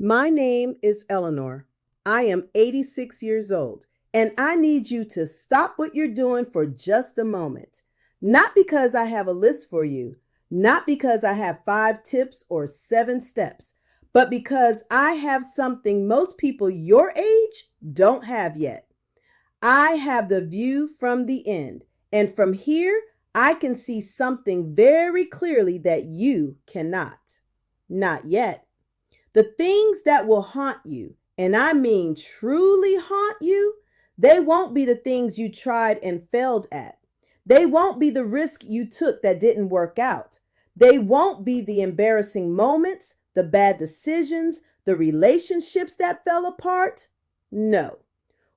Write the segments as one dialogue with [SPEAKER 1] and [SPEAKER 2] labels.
[SPEAKER 1] My name is Eleanor. I am 86 years old, and I need you to stop what you're doing for just a moment. Not because I have a list for you, not because I have 5 tips or 7 steps, but because I have something most people your age don't have yet. I have the view from the end, and from here, I can see something very clearly that you cannot. Not yet. The things that will haunt you, and I mean truly haunt you, they won't be the things you tried and failed at. They won't be the risk you took that didn't work out. They won't be the embarrassing moments, the bad decisions, the relationships that fell apart. No.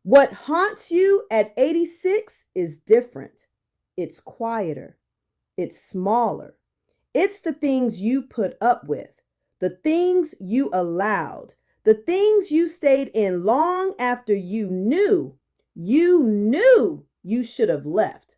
[SPEAKER 1] What haunts you at 86 is different. It's quieter. It's smaller. It's the things you put up with. The things you allowed, the things you stayed in long after you knew you should have left.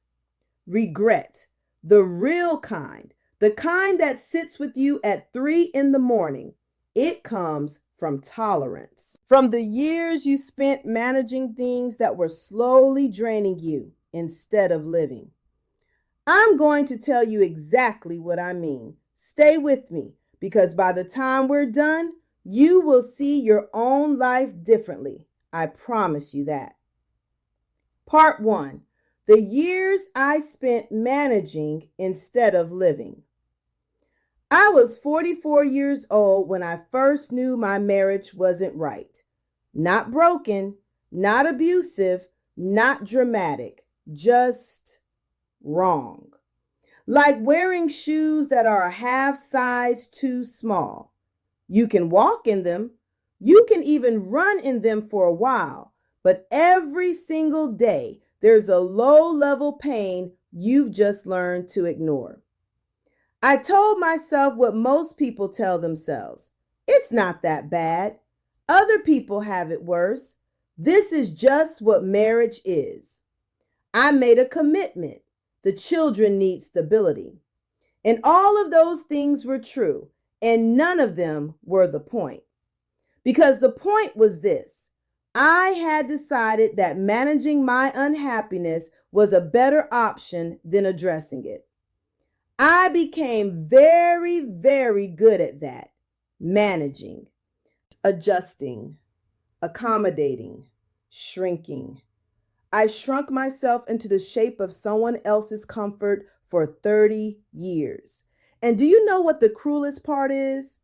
[SPEAKER 1] Regret, the real kind, the kind that sits with you at 3 a.m. It comes from tolerance. From the years you spent managing things that were slowly draining you instead of living. I'm going to tell you exactly what I mean. Stay with me. Because by the time we're done, you will see your own life differently. I promise you that. Part 1. The years I spent managing instead of living. I was 44 years old when I first knew my marriage wasn't right. Not broken, not abusive, not dramatic, just wrong. Like wearing shoes that are a half size too small. You can walk in them. You can even run in them for a while. But every single day, there's a low-level pain you've just learned to ignore. I told myself what most people tell themselves. It's not that bad. Other people have it worse. This is just what marriage is. I made a commitment. The children need stability. And all of those things were true, and none of them were the point. Because the point was this: I had decided that managing my unhappiness was a better option than addressing it. I became very, very good at that. Managing, adjusting, accommodating, shrinking. I shrunk myself into the shape of someone else's comfort for 30 years. And do you know what the cruelest part is?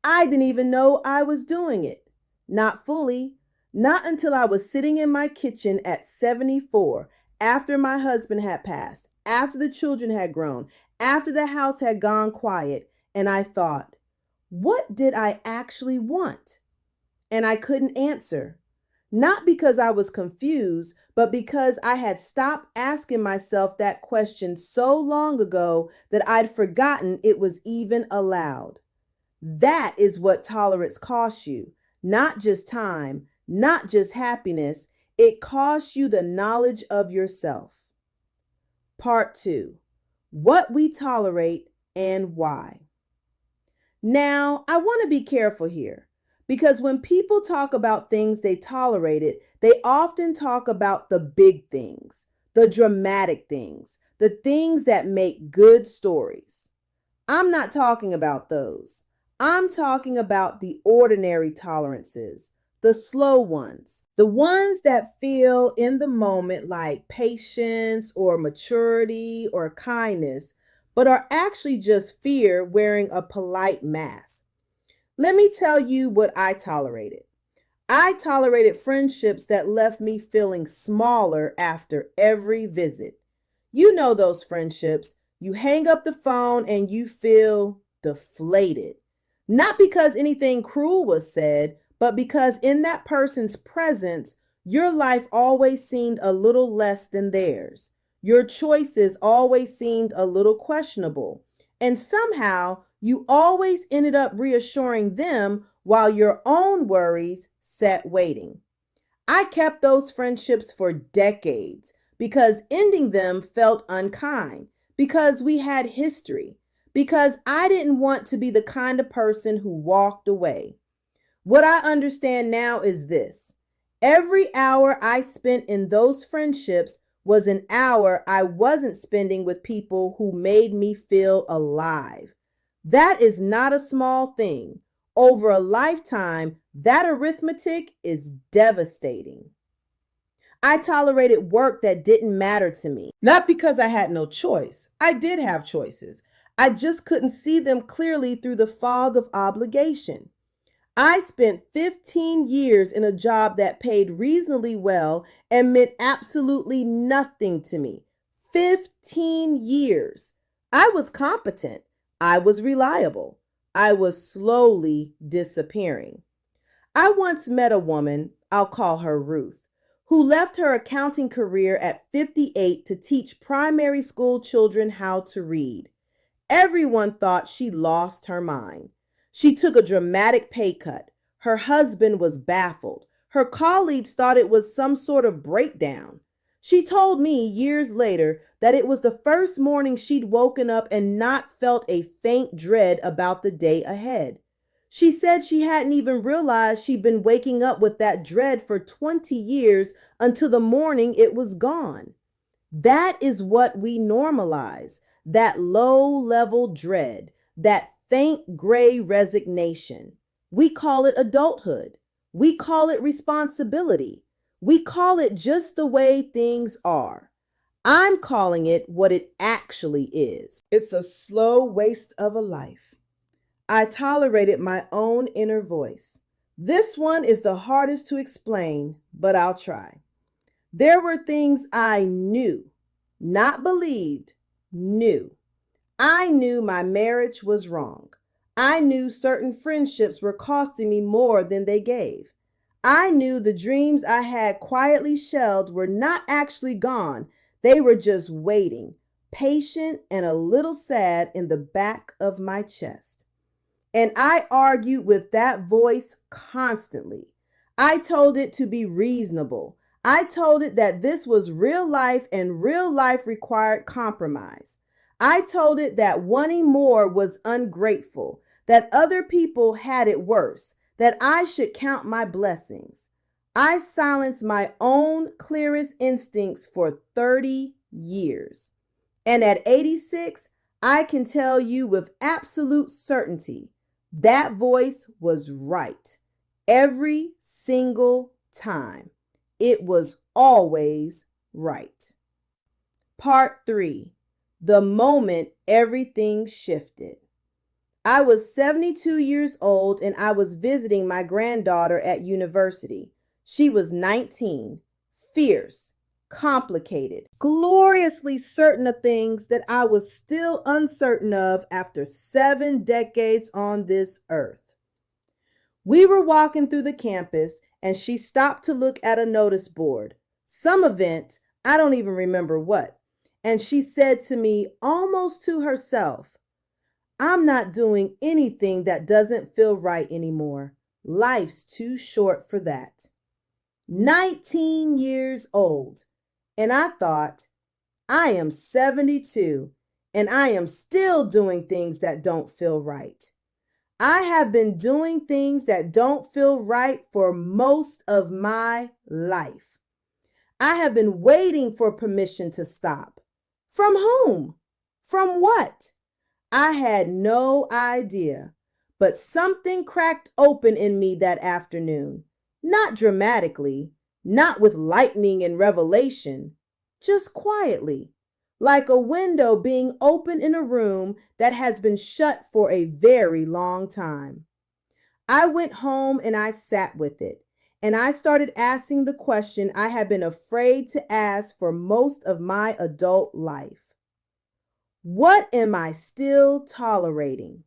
[SPEAKER 1] I didn't even know I was doing it. Not fully. Not until I was sitting in my kitchen at 74, after my husband had passed, after the children had grown, after the house had gone quiet, and I thought, what did I actually want? And I couldn't answer. Not because I was confused, but because I had stopped asking myself that question so long ago that I'd forgotten it was even allowed. That is what tolerance costs you. Not just time, not just happiness. It costs you the knowledge of yourself. Part 2. What we tolerate and why. Now, I want to be careful here. Because when people talk about things they tolerated, they often talk about the big things, the dramatic things, the things that make good stories. I'm not talking about those. I'm talking about the ordinary tolerances, the slow ones, the ones that feel in the moment like patience or maturity or kindness, but are actually just fear wearing a polite mask. Let me tell you what I tolerated. I tolerated friendships that left me feeling smaller after every visit. You know those friendships. You hang up the phone and you feel deflated. Not because anything cruel was said, but because in that person's presence, your life always seemed a little less than theirs. Your choices always seemed a little questionable. And somehow, you always ended up reassuring them while your own worries sat waiting. I kept those friendships for decades because ending them felt unkind, because we had history, because I didn't want to be the kind of person who walked away. What I understand now is this. Every hour I spent in those friendships was an hour I wasn't spending with people who made me feel alive. That is not a small thing. Over a lifetime, that arithmetic is devastating. I tolerated work that didn't matter to me. Not because I had no choice. I did have choices. I just couldn't see them clearly through the fog of obligation. I spent 15 years in a job that paid reasonably well and meant absolutely nothing to me. 15 years. I was competent. I was reliable. I was slowly disappearing. I once met a woman, I'll call her Ruth, who left her accounting career at 58 to teach primary school children how to read. Everyone thought she lost her mind. She took a dramatic pay cut. Her husband was baffled. Her colleagues thought it was some sort of breakdown. She told me years later that it was the first morning she'd woken up and not felt a faint dread about the day ahead. She said she hadn't even realized she'd been waking up with that dread for 20 years until the morning it was gone. That is what we normalize, that low-level dread, that faint gray resignation. We call it adulthood. We call it responsibility. We call it just the way things are. I'm calling it what it actually is. It's a slow waste of a life. I tolerated my own inner voice. This one is the hardest to explain, but I'll try. There were things I knew, not believed, knew. I knew my marriage was wrong. I knew certain friendships were costing me more than they gave. I knew the dreams I had quietly shelved were not actually gone. They were just waiting, patient and a little sad in the back of my chest. And I argued with that voice constantly. I told it to be reasonable. I told it that this was real life and real life required compromise. I told it that wanting more was ungrateful, that other people had it worse, that I should count my blessings. I silenced my own clearest instincts for 30 years. And at 86, I can tell you with absolute certainty, that voice was right. Every single time. It was always right. Part 3. The moment everything shifted. I was 72 years old and I was visiting my granddaughter at university. She was 19, fierce, complicated, gloriously certain of things that I was still uncertain of after 7 decades on this earth. We were walking through the campus and she stopped to look at a notice board. Some event, I don't even remember what. And she said to me, almost to herself, I'm not doing anything that doesn't feel right anymore. Life's too short for that. 19 years old. And I thought, I am 72 and I am still doing things that don't feel right. I have been doing things that don't feel right for most of my life. I have been waiting for permission to stop. From whom? From what? I had no idea, but something cracked open in me that afternoon. Not dramatically, not with lightning and revelation, just quietly, like a window being opened in a room that has been shut for a very long time. I went home and I sat with it, and I started asking the question I had been afraid to ask for most of my adult life. What am I still tolerating?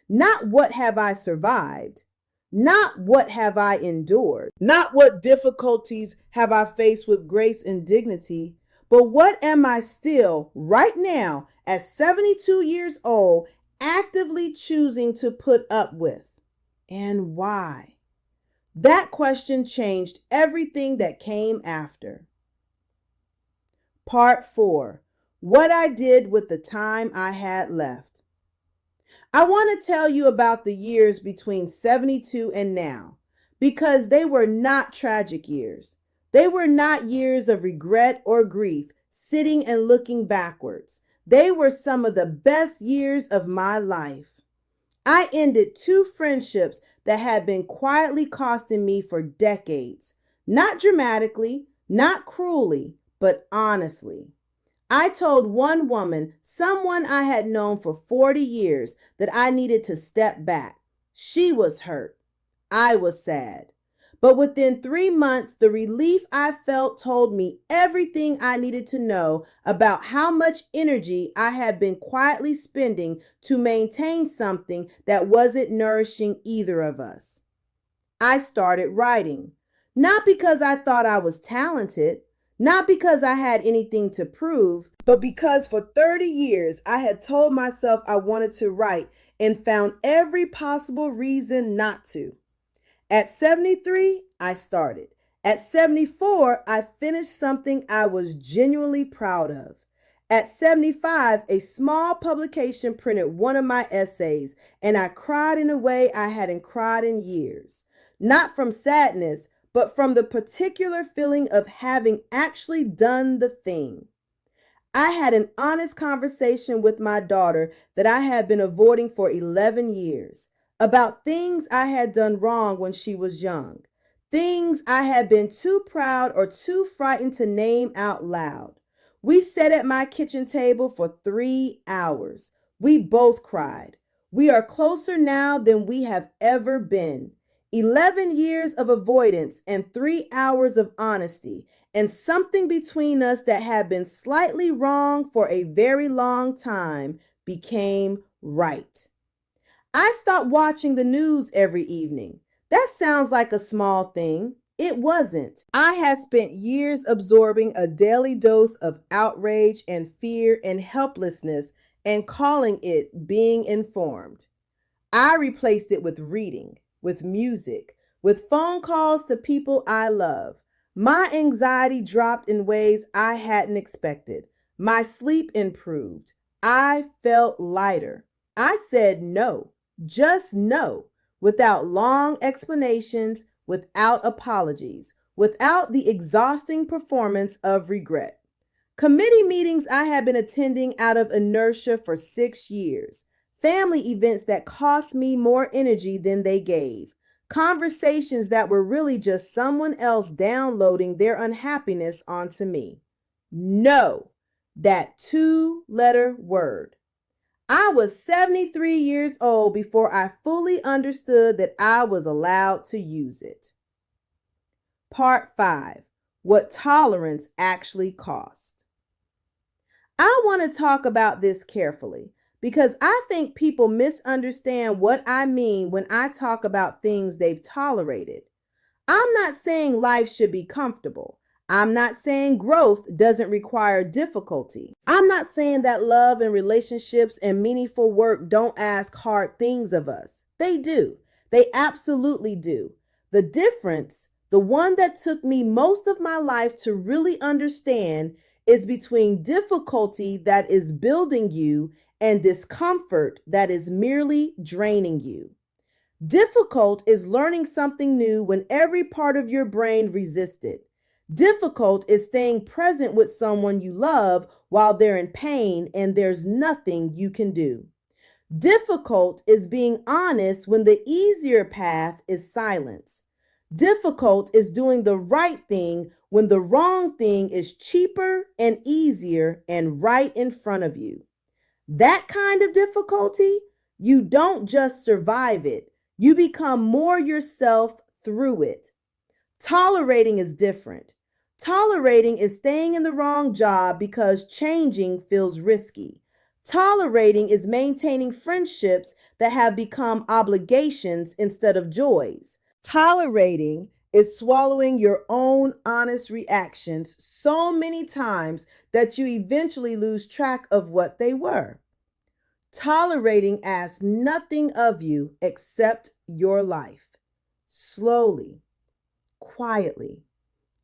[SPEAKER 1] Not what have I survived, not what have I endured, not what difficulties have I faced with grace and dignity, but what am I still, right now, at 72 years old, actively choosing to put up with? And why? That question changed everything that came after. Part 4. What I did with the time I had left. I want to tell you about the years between 72 and now, because they were not tragic years. They were not years of regret or grief, sitting and looking backwards. They were some of the best years of my life. I ended two friendships that had been quietly costing me for decades. Not dramatically, not cruelly, but honestly. I told one woman, someone I had known for 40 years, that I needed to step back. She was hurt. I was sad. But within 3 months, the relief I felt told me everything I needed to know about how much energy I had been quietly spending to maintain something that wasn't nourishing either of us. I started writing, not because I thought I was talented, not because I had anything to prove, but because for 30 years I had told myself I wanted to write and found every possible reason not to. At 73, I started. At 74, I finished something I was genuinely proud of. At 75, a small publication printed one of my essays, and I cried in a way I hadn't cried in years. Not from sadness, but from the particular feeling of having actually done the thing. I had an honest conversation with my daughter that I had been avoiding for 11 years about things I had done wrong when she was young, things I had been too proud or too frightened to name out loud. We sat at my kitchen table for 3 hours. We both cried. We are closer now than we have ever been. 11 years of avoidance and 3 hours of honesty, and something between us that had been slightly wrong for a very long time became right. I stopped watching the news every evening. That sounds like a small thing. It wasn't. I had spent years absorbing a daily dose of outrage and fear and helplessness and calling it being informed. I replaced it with reading, with music, with phone calls to people I love. My anxiety dropped in ways I hadn't expected. My sleep improved. I felt lighter. I said no, just no, without long explanations, without apologies, without the exhausting performance of regret. Committee meetings I had been attending out of inertia for 6 years. Family events that cost me more energy than they gave. Conversations that were really just someone else downloading their unhappiness onto me. No, that 2-letter word. I was 73 years old before I fully understood that I was allowed to use it. Part 5. What tolerance actually costs. I want to talk about this carefully because I think people misunderstand what I mean when I talk about things they've tolerated. I'm not saying life should be comfortable. I'm not saying growth doesn't require difficulty. I'm not saying that love and relationships and meaningful work don't ask hard things of us. They do. They absolutely do. The difference, the one that took me most of my life to really understand, is between difficulty that is building you and discomfort that is merely draining you. Difficult is learning something new when every part of your brain resists it. Difficult is staying present with someone you love while they're in pain and there's nothing you can do. Difficult is being honest when the easier path is silence. Difficult is doing the right thing when the wrong thing is cheaper and easier and right in front of you. That kind of difficulty, you don't just survive it. You become more yourself through it. Tolerating is different. Tolerating is staying in the wrong job because changing feels risky. Tolerating is maintaining friendships that have become obligations instead of joys. Tolerating is swallowing your own honest reactions so many times that you eventually lose track of what they were. Tolerating asks nothing of you except your life. Slowly, quietly,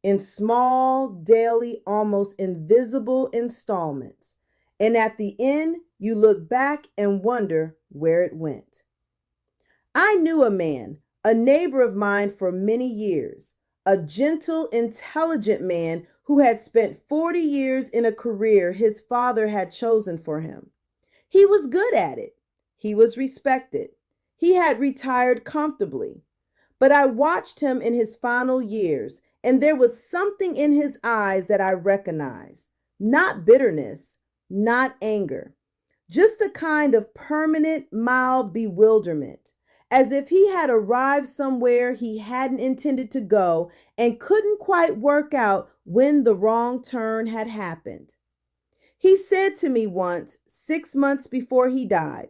[SPEAKER 1] in small, daily, almost invisible installments. And at the end, you look back and wonder where it went. I knew a man, a neighbor of mine for many years, a gentle, intelligent man who had spent 40 years in a career his father had chosen for him. He was good at it. He was respected. He had retired comfortably. But I watched him in his final years, and there was something in his eyes that I recognized. Not bitterness, not anger, just a kind of permanent, mild bewilderment, as if he had arrived somewhere he hadn't intended to go and couldn't quite work out when the wrong turn had happened. He said to me once, 6 months before he died,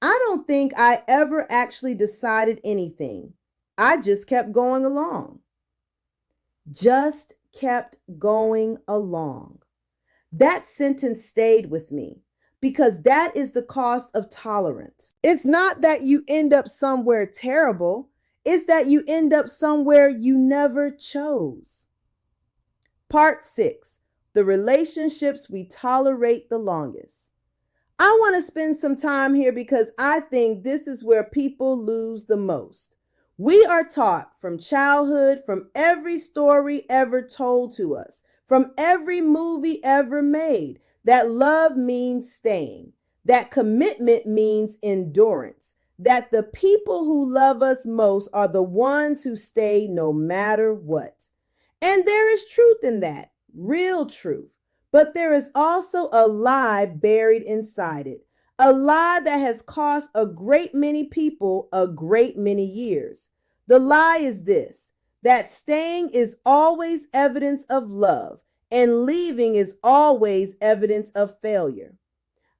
[SPEAKER 1] "I don't think I ever actually decided anything. I just kept going along." Just kept going along. That sentence stayed with me because that is the cost of tolerance. It's not that you end up somewhere terrible. It's that you end up somewhere you never chose. Part 6, the relationships we tolerate the longest. I want to spend some time here because I think this is where people lose the most. We are taught from childhood, from every story ever told to us, from every movie ever made, that love means staying, that commitment means endurance, that the people who love us most are the ones who stay no matter what. And there is truth in that, real truth. But there is also a lie buried inside it, a lie that has cost a great many people a great many years. The lie is this, that staying is always evidence of love and leaving is always evidence of failure.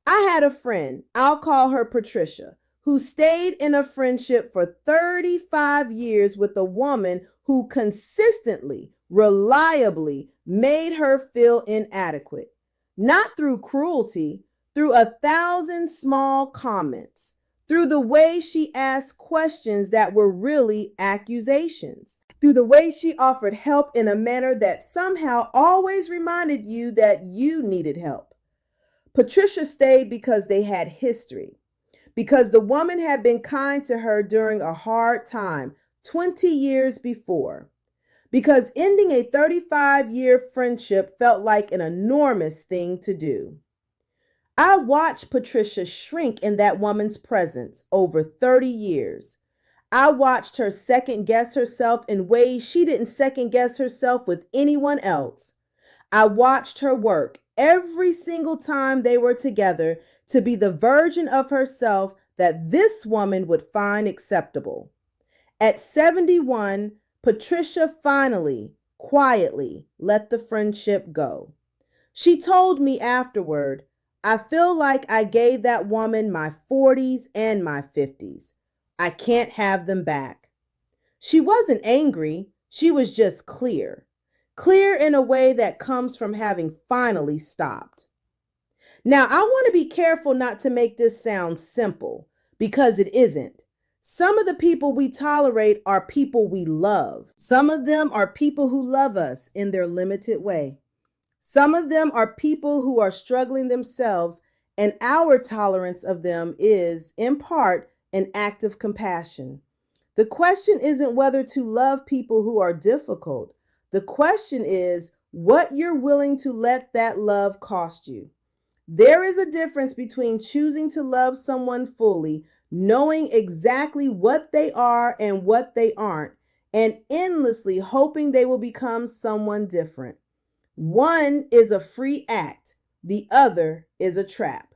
[SPEAKER 1] I had a friend, I'll call her Patricia, who stayed in a friendship for 35 years with a woman who consistently, reliably made her feel inadequate, not through cruelty, through 1,000 small comments, through the way she asked questions that were really accusations, through the way she offered help in a manner that somehow always reminded you that you needed help. Patricia stayed because they had history, because the woman had been kind to her during a hard time 20 years before, because ending a 35-year friendship felt like an enormous thing to do. I watched Patricia shrink in that woman's presence over 30 years. I watched her second guess herself in ways she didn't second guess herself with anyone else. I watched her work every single time they were together to be the version of herself that this woman would find acceptable. At 71, Patricia finally, quietly let the friendship go. She told me afterward, "I feel like I gave that woman my 40s and my 50s. I can't have them back." She wasn't angry. She was just clear. Clear in a way that comes from having finally stopped. Now, I want to be careful not to make this sound simple, because it isn't. Some of the people we tolerate are people we love. Some of them are people who love us in their limited way. Some of them are people who are struggling themselves, and our tolerance of them is, in part, an act of compassion. The question isn't whether to love people who are difficult. The question is what you're willing to let that love cost you. There is a difference between choosing to love someone fully, knowing exactly what they are and what they aren't, and endlessly hoping they will become someone different. One is a free act. The other is a trap.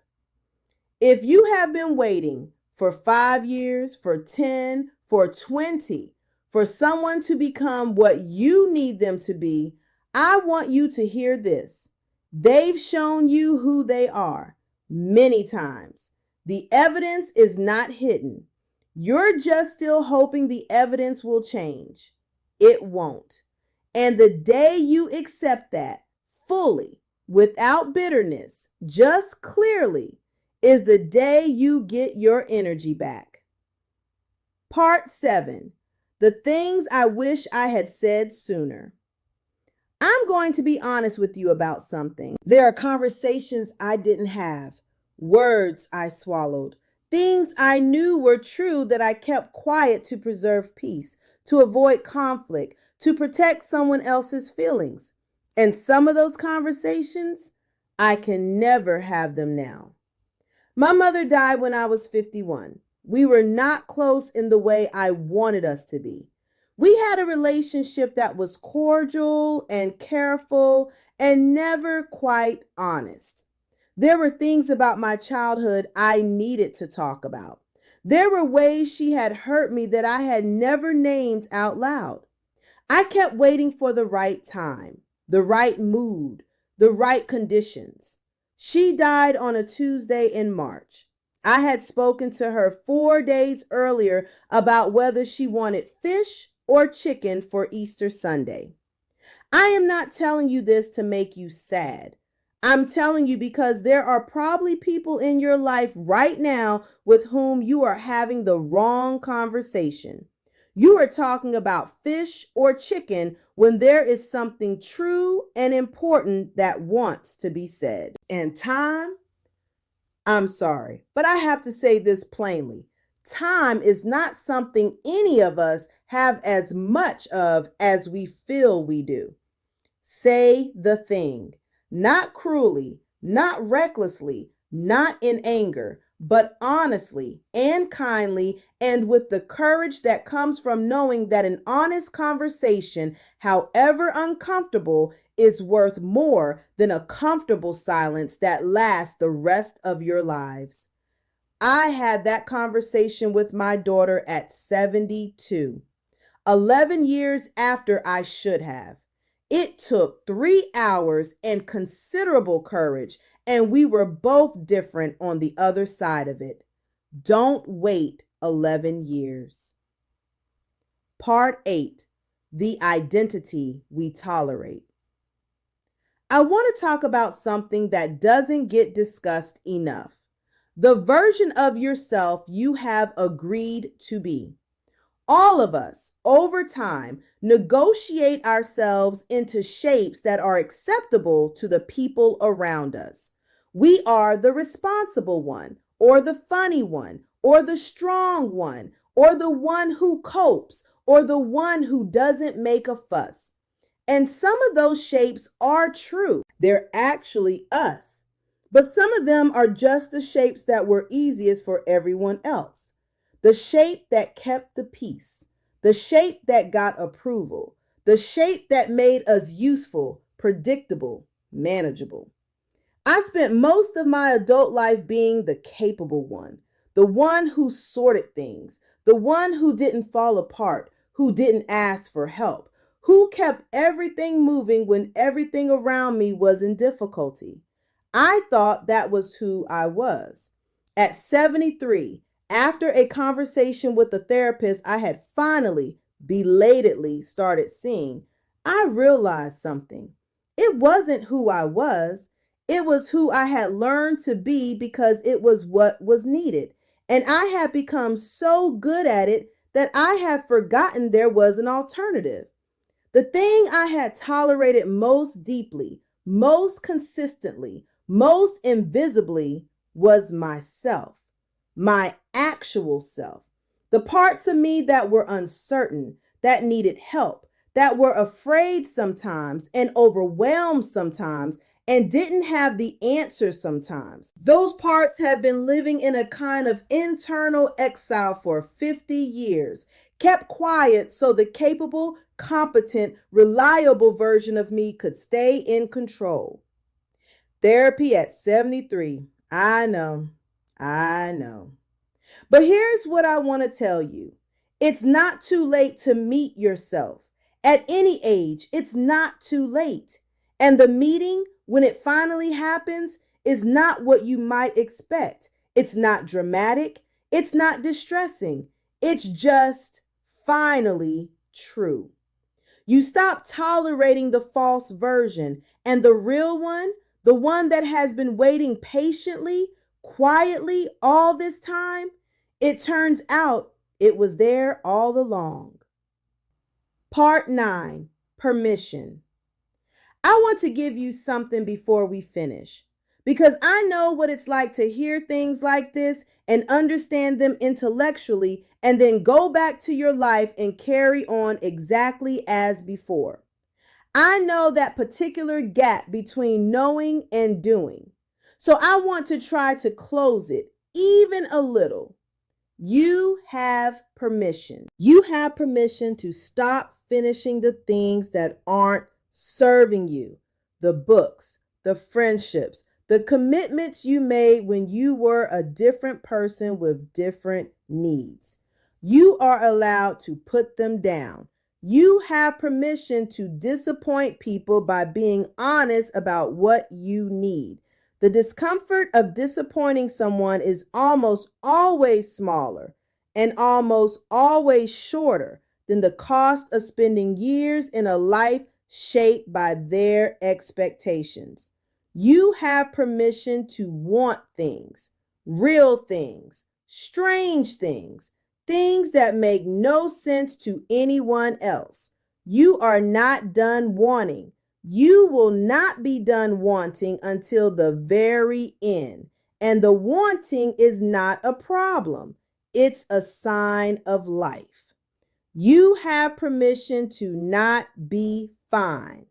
[SPEAKER 1] If you have been waiting for 5 years, for 10, for 20, for someone to become what you need them to be, I want you to hear this. They've shown you who they are many times. The evidence is not hidden. You're just still hoping the evidence will change. It won't. And the day you accept that fully, without bitterness, just clearly, is the day you get your energy back. Part 7. The things I wish I had said sooner. I'm going to be honest with you about something. There are conversations I didn't have, words I swallowed, things I knew were true that I kept quiet to preserve peace, to avoid conflict, to protect someone else's feelings. And some of those conversations, I can never have them now. My mother died when I was 51. We were not close in the way I wanted us to be. We had a relationship that was cordial and careful and never quite honest. There were things about my childhood I needed to talk about. There were ways she had hurt me that I had never named out loud. I kept waiting for the right time, the right mood, the right conditions. She died on a Tuesday in March. I had spoken to her 4 days earlier about whether she wanted fish or chicken for Easter Sunday. I am not telling you this to make you sad. I'm telling you because there are probably people in your life right now with whom you are having the wrong conversation. You are talking about fish or chicken when there is something true and important that wants to be said. And time, I'm sorry, but I have to say this plainly. Time is not something any of us have as much of as we feel we do. Say the thing, not cruelly, not recklessly, not in anger, but honestly and kindly, and with the courage that comes from knowing that an honest conversation, however uncomfortable, is worth more than a comfortable silence that lasts the rest of your lives. I had that conversation with my daughter at 72, 11 years after I should have. It took 3 hours and considerable courage, and we were both different on the other side of it. Don't wait 11 years. Part 8, the identity we tolerate. I want to talk about something that doesn't get discussed enough. The version of yourself you have agreed to be. All of us, over time, negotiate ourselves into shapes that are acceptable to the people around us. We are the responsible one, or the funny one, or the strong one, or the one who copes, or the one who doesn't make a fuss. And some of those shapes are true. They're actually us. But some of them are just the shapes that were easiest for everyone else. The shape that kept the peace, the shape that got approval, the shape that made us useful, predictable, manageable. I spent most of my adult life being the capable one, the one who sorted things, the one who didn't fall apart, who didn't ask for help, who kept everything moving when everything around me was in difficulty. I thought that was who I was. At 73, after a conversation with the therapist I had finally, belatedly started seeing, I realized something. It wasn't who I was. It was who I had learned to be because it was what was needed. And I had become so good at it that I had forgotten there was an alternative. The thing I had tolerated most deeply, most consistently, most invisibly was myself. My actual self, the parts of me that were uncertain, that needed help, that were afraid sometimes and overwhelmed sometimes and didn't have the answers sometimes. Those parts have been living in a kind of internal exile for 50 years, kept quiet so the capable, competent, reliable version of me could stay in control. Therapy at 73. I know. But here's what I want to tell you. It's not too late to meet yourself. At any age, it's not too late. And the meeting, when it finally happens, is not what you might expect. It's not dramatic. It's not distressing. It's just finally true. You stop tolerating the false version, and the real one, the one that has been waiting patiently, quietly all this time, it turns out it was there all along. Part 9, permission. I want to give you something before we finish, because I know what it's like to hear things like this and understand them intellectually and then go back to your life and carry on exactly as before. I know that particular gap between knowing and doing. So I want to try to close it even a little. You have permission. You have permission to stop finishing the things that aren't serving you. The books, the friendships, the commitments you made when you were a different person with different needs. You are allowed to put them down. You have permission to disappoint people by being honest about what you need. The discomfort of disappointing someone is almost always smaller and almost always shorter than the cost of spending years in a life shaped by their expectations. You have permission to want things, real things, strange things, things that make no sense to anyone else. You are not done wanting. You will not be done wanting until the very end. And the wanting is not a problem. It's a sign of life. You have permission to not be fine.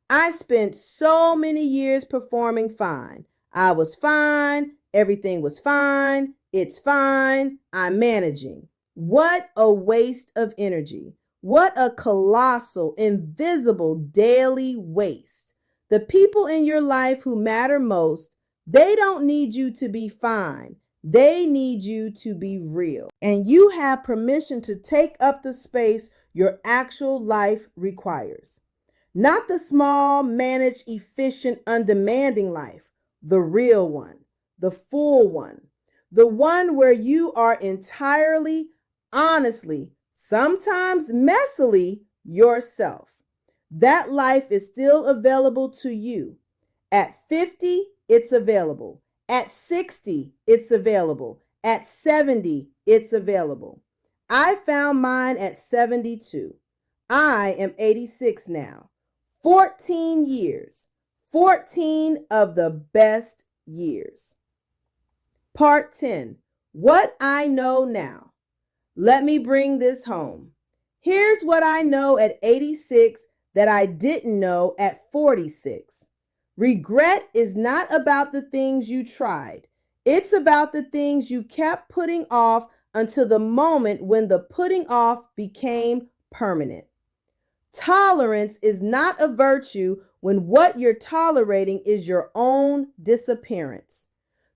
[SPEAKER 1] I spent so many years performing fine. I was fine. Everything was fine. It's fine. I'm managing. What a waste of energy. What a colossal, invisible daily waste. The people in your life who matter most, they don't need you to be fine. They need you to be real. And you have permission to take up the space your actual life requires. Not the small, managed, efficient, undemanding life, the real one, the full one, the one where you are entirely, honestly, sometimes messily, yourself. That life is still available to you. At 50, it's available. At 60, it's available. At 70, it's available. I found mine at 72. I am 86 now. 14 years. 14 of the best years. Part 10. What I know now. Let me bring this home. Here's what I know at 86 that I didn't know at 46. Regret is not about the things you tried. It's about the things you kept putting off until the moment when the putting off became permanent. Tolerance is not a virtue when what you're tolerating is your own disappearance.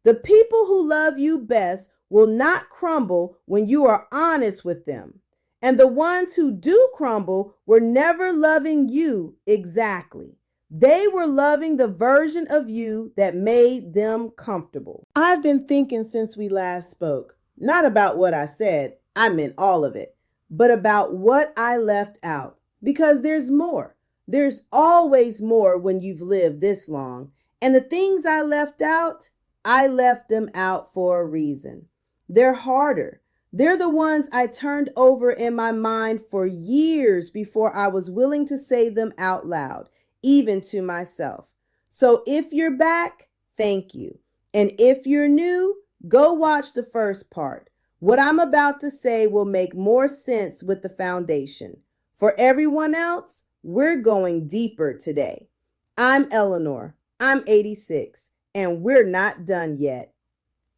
[SPEAKER 1] The people who love you best will not crumble when you are honest with them. And the ones who do crumble were never loving you exactly. They were loving the version of you that made them comfortable. I've been thinking since we last spoke, not about what I said, I meant all of it, but about what I left out. Because there's more. There's always more when you've lived this long. And the things I left out, I left them out for a reason. They're harder. They're the ones I turned over in my mind for years before I was willing to say them out loud, even to myself. So if you're back, thank you. And if you're new, go watch the first part. What I'm about to say will make more sense with the foundation. For everyone else, we're going deeper today. I'm Eleanor. I'm 86, and we're not done yet.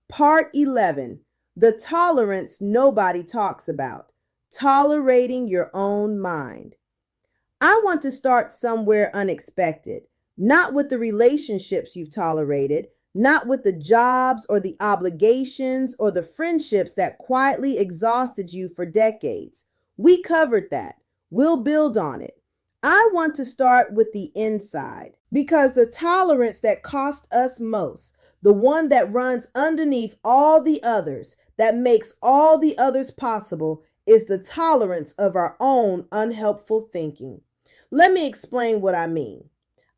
[SPEAKER 1] Part 11. The tolerance nobody talks about. Tolerating your own mind. I want to start somewhere unexpected, not with the relationships you've tolerated, not with the jobs or the obligations or the friendships that quietly exhausted you for decades. We covered that. We'll build on it. I want to start with the inside, because the tolerance that costs us most, the one that runs underneath all the others, that makes all the others possible, is the tolerance of our own unhelpful thinking. Let me explain what I mean.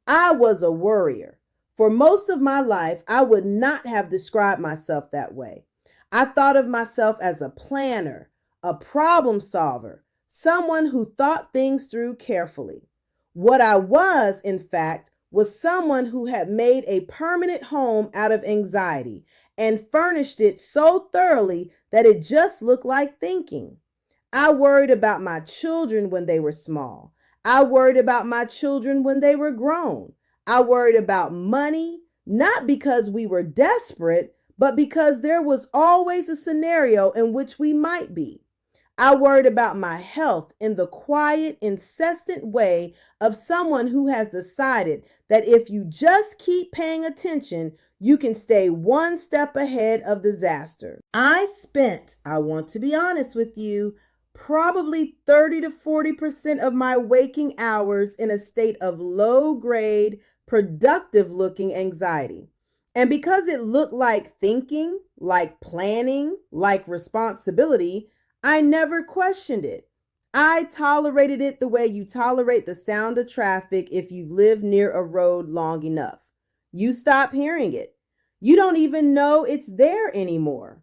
[SPEAKER 1] I was a worrier. For most of my life, I would not have described myself that way. I thought of myself as a planner, a problem solver, someone who thought things through carefully. What I was, in fact, was someone who had made a permanent home out of anxiety and furnished it so thoroughly that it just looked like thinking. I worried about my children when they were small. I worried about my children when they were grown. I worried about money, not because we were desperate, but because there was always a scenario in which we might be. I worried about my health in the quiet, incessant way of someone who has decided that if you just keep paying attention, you can stay one step ahead of disaster. I spent, I want to be honest with you, probably 30 to 40% of my waking hours in a state of low grade, productive looking anxiety. And because it looked like thinking, like planning, like responsibility, I never questioned it. I tolerated it the way you tolerate the sound of traffic if you've lived near a road long enough. You stop hearing it. You don't even know it's there anymore.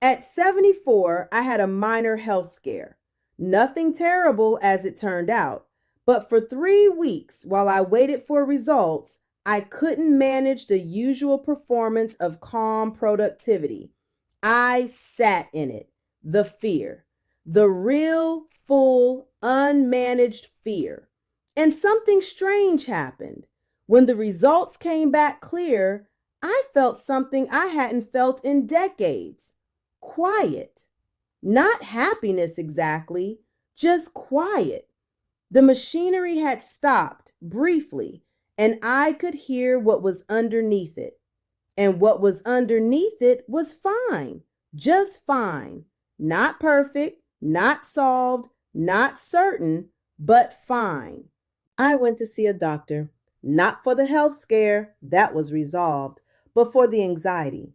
[SPEAKER 1] At 74, I had a minor health scare. Nothing terrible as it turned out, but for 3 weeks while I waited for results, I couldn't manage the usual performance of calm productivity. I sat in it. The fear, the real, full, unmanaged fear. And something strange happened. When the results came back clear, I felt something I hadn't felt in decades. Quiet. Not happiness exactly, just quiet. The machinery had stopped briefly, and I could hear what was underneath it. And what was underneath it was fine, just fine. Not perfect, not solved, not certain, but fine. I went to see a doctor, not for the health scare, that was resolved, but for the anxiety.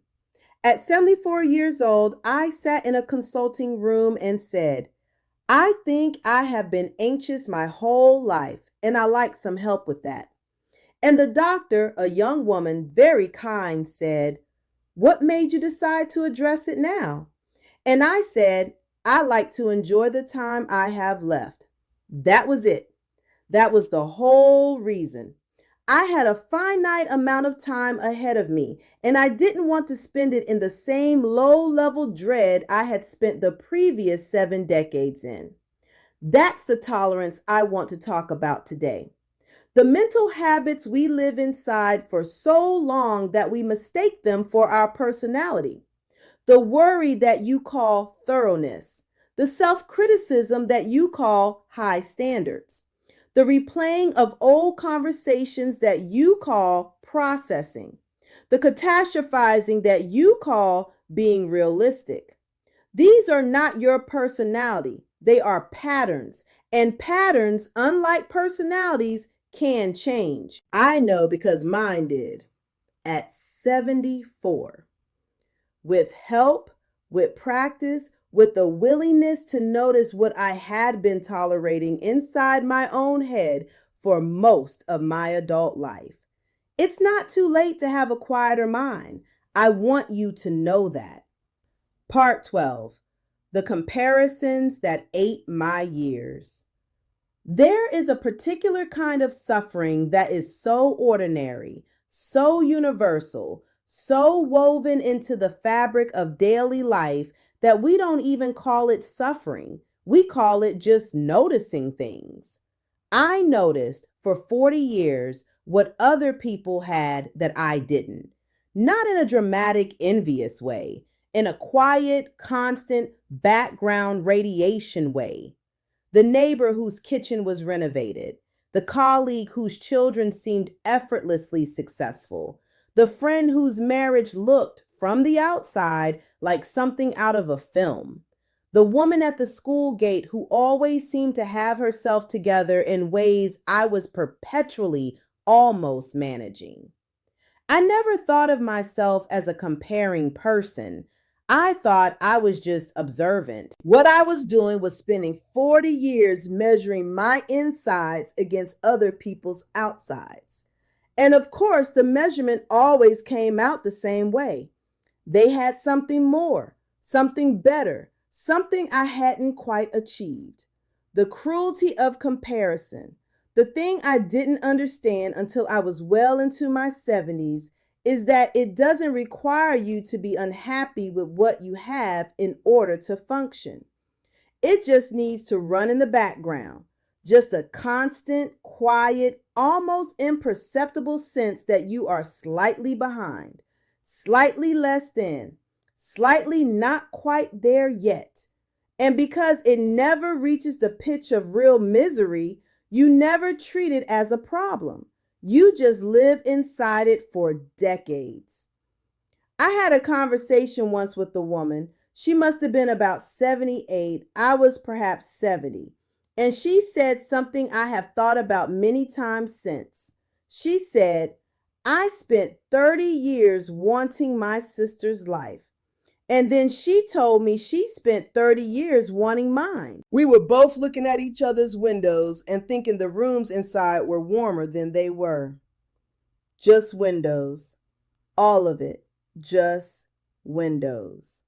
[SPEAKER 1] At 74 years old, I sat in a consulting room and said, I think I have been anxious my whole life, and I like some help with that. And the doctor, a young woman, very kind, said, What made you decide to address it now? And I said, I like to enjoy the time I have left. That was it. That was the whole reason. I had a finite amount of time ahead of me, and I didn't want to spend it in the same low-level dread I had spent the previous 7 decades in. That's the tolerance I want to talk about today. The mental habits we live inside for so long that we mistake them for our personality. The worry that you call thoroughness, the self-criticism that you call high standards, the replaying of old conversations that you call processing, the catastrophizing that you call being realistic. These are not your personality. They are patterns, and patterns, unlike personalities, can change. I know because mine did at 74. With help, with practice, with the willingness to notice what I had been tolerating inside my own head for most of my adult life. It's not too late to have a quieter mind. I want you to know that. Part 12. The comparisons that ate my years. There is a particular kind of suffering that is so ordinary, so universal, so woven into the fabric of daily life that we don't even call it suffering. We call it just noticing things. I noticed for 40 years what other people had that I didn't. Not in a dramatic, envious way, in a quiet, constant background radiation way. The neighbor whose kitchen was renovated, the colleague whose children seemed effortlessly successful, the friend whose marriage looked, from the outside, like something out of a film, the woman at the school gate who always seemed to have herself together in ways I was perpetually almost managing. I never thought of myself as a comparing person. I thought I was just observant. What I was doing was spending 40 years measuring my insides against other people's outsides. And of course, the measurement always came out the same way. They had something more, something better, something I hadn't quite achieved. The cruelty of comparison, The thing I didn't understand until I was well into my 70s is that it doesn't require you to be unhappy with what you have in order to function. It just needs to run in the background. Just a constant, quiet, almost imperceptible sense that you are slightly behind, slightly less than, slightly not quite there yet. And because it never reaches the pitch of real misery, you never treat it as a problem. You just live inside it for decades. I had a conversation once with a woman. She must have been about 78. I was perhaps 70. And she said something I have thought about many times since. She said, I spent 30 years wanting my sister's life. And then she told me she spent 30 years wanting mine. We were both looking at each other's windows and thinking the rooms inside were warmer than they were. Just windows. All of it. Just windows.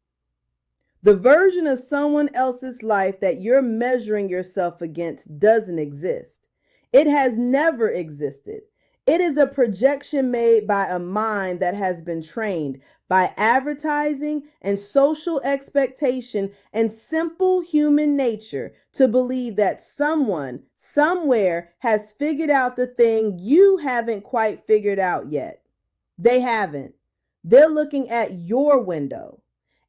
[SPEAKER 1] The version of someone else's life that you're measuring yourself against doesn't exist. It has never existed. It is a projection made by a mind that has been trained by advertising and social expectation and simple human nature to believe that someone, somewhere, has figured out the thing you haven't quite figured out yet. They haven't. They're looking at your window.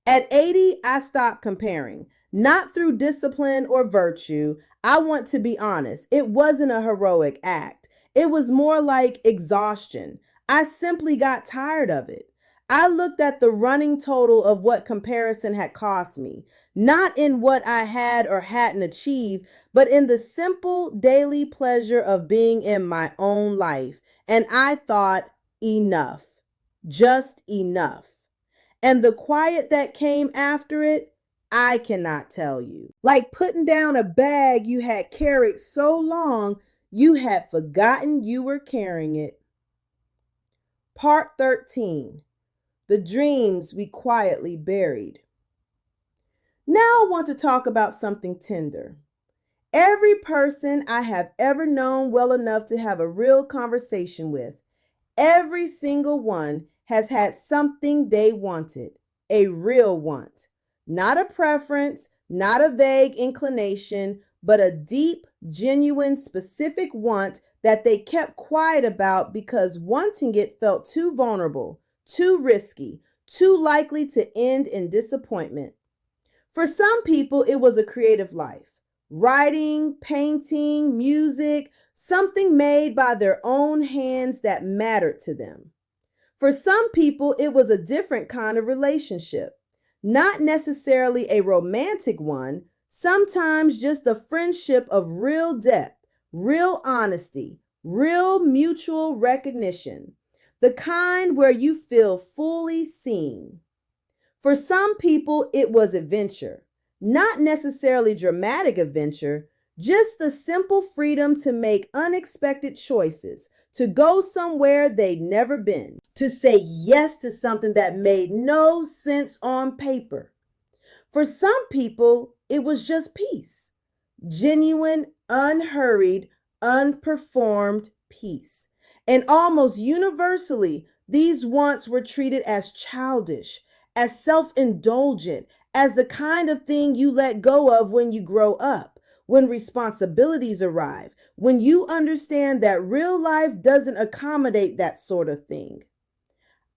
[SPEAKER 1] At 80, I stopped comparing. Not through discipline or virtue. I want to be honest. It wasn't a heroic act. It was more like exhaustion. I simply got tired of it. I looked at the running total of what comparison had cost me, not in what I had or hadn't achieved, but in the simple daily pleasure of being in my own life. And I thought, enough, just enough. And the quiet that came after it, I cannot tell you. Like putting down a bag you had carried so long, you had forgotten you were carrying it. Part 13. The dreams we quietly buried. Now I want to talk about something tender. Every person I have ever known well enough to have a real conversation with, every single one has had something they wanted, a real want. Not a preference, not a vague inclination, but a deep, genuine, specific want that they kept quiet about because wanting it felt too vulnerable, too risky, too likely to end in disappointment. For some people, it was a creative life. Writing, painting, music, something made by their own hands that mattered to them. For some people, it was a different kind of relationship. Not necessarily a romantic one, sometimes just a friendship of real depth, real honesty, real mutual recognition. The kind where you feel fully seen. For some people, it was adventure. Not necessarily dramatic adventure, just the simple freedom to make unexpected choices, to go somewhere they'd never been, to say yes to something that made no sense on paper. For some people, it was just peace. Genuine, unhurried, unperformed peace. And almost universally, these wants were treated as childish, as self-indulgent, as the kind of thing you let go of when you grow up, when responsibilities arrive, when you understand that real life doesn't accommodate that sort of thing.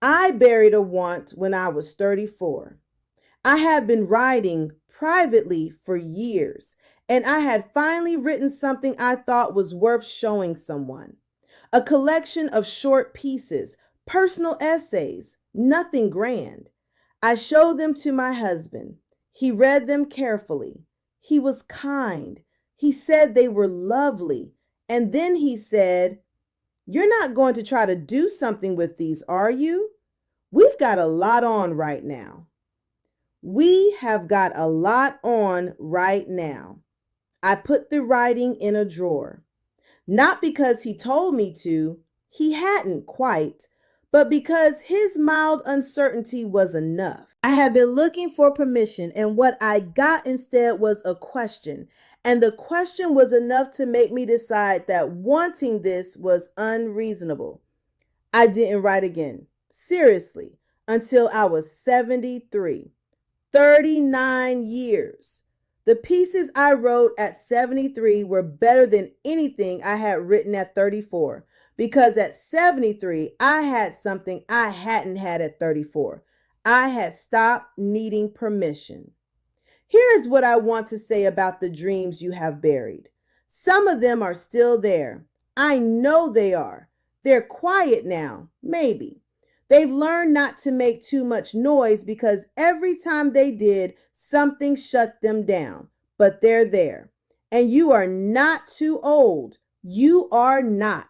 [SPEAKER 1] I buried a want when I was 34. I had been writing privately for years, and I had finally written something I thought was worth showing someone. A collection of short pieces, personal essays, nothing grand. I showed them to my husband. He read them carefully. He was kind. He said they were lovely. And then he said, "You're not going to try to do something with these, are you? We've got a lot on right now." We have got a lot on right now. I put the writing in a drawer. Not because he told me to, he hadn't quite, but because his mild uncertainty was enough. I had been looking for permission, and what I got instead was a question, And the question was enough to make me decide that wanting this was unreasonable. I didn't write again, seriously, until I was 73. 39 years. The pieces I wrote at 73 were better than anything I had written at 34, because at 73, I had something I hadn't had at 34. I had stopped needing permission. Here is what I want to say about the dreams you have buried. Some of them are still there. I know they are. They're quiet now, maybe. They've learned not to make too much noise because every time they did, something shut them down. But they're there. And you are not too old. You are not.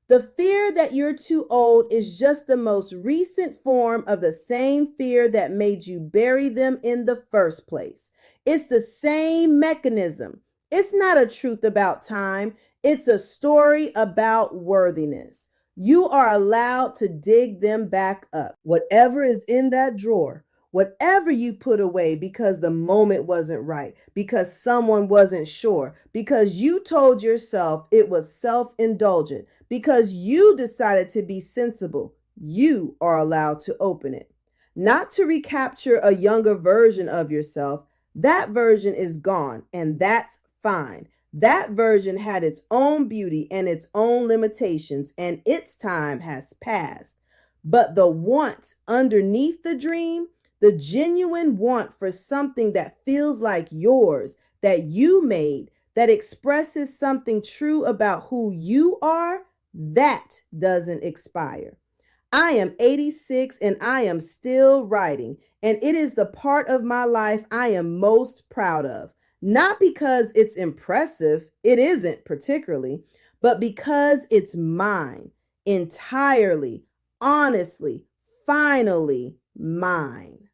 [SPEAKER 1] The fear that you're too old is just the most recent form of the same fear that made you bury them in the first place. It's the same mechanism. It's not a truth about time. It's a story about worthiness. You are allowed to dig them back up. Whatever is in that drawer, whatever you put away because the moment wasn't right, because someone wasn't sure, because you told yourself it was self-indulgent, because you decided to be sensible, you are allowed to open it. Not to recapture a younger version of yourself. That version is gone, and that's fine. That version had its own beauty and its own limitations, and its time has passed. But the want underneath the dream, the genuine want for something that feels like yours, that you made, that expresses something true about who you are, that doesn't expire. I am 86 and I am still writing, and it is the part of my life I am most proud of. Not because it's impressive, it isn't particularly, but because it's mine, entirely, honestly, finally mine.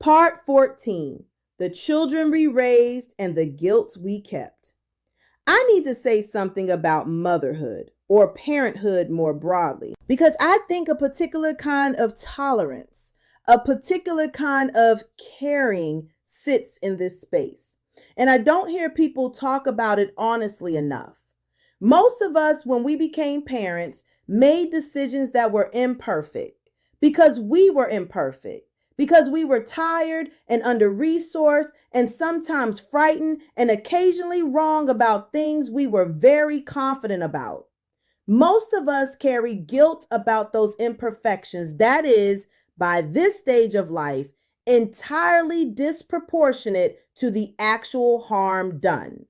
[SPEAKER 1] Part 14, the children we raised and the guilt we kept. I need to say something about motherhood, or parenthood more broadly, because I think a particular kind of tolerance, a particular kind of caring sits in this space. And I don't hear people talk about it honestly enough. Most of us, when we became parents, made decisions that were imperfect because we were imperfect, because we were tired and under-resourced and sometimes frightened and occasionally wrong about things we were very confident about. Most of us carry guilt about those imperfections. That is, by this stage of life, entirely disproportionate to the actual harm done.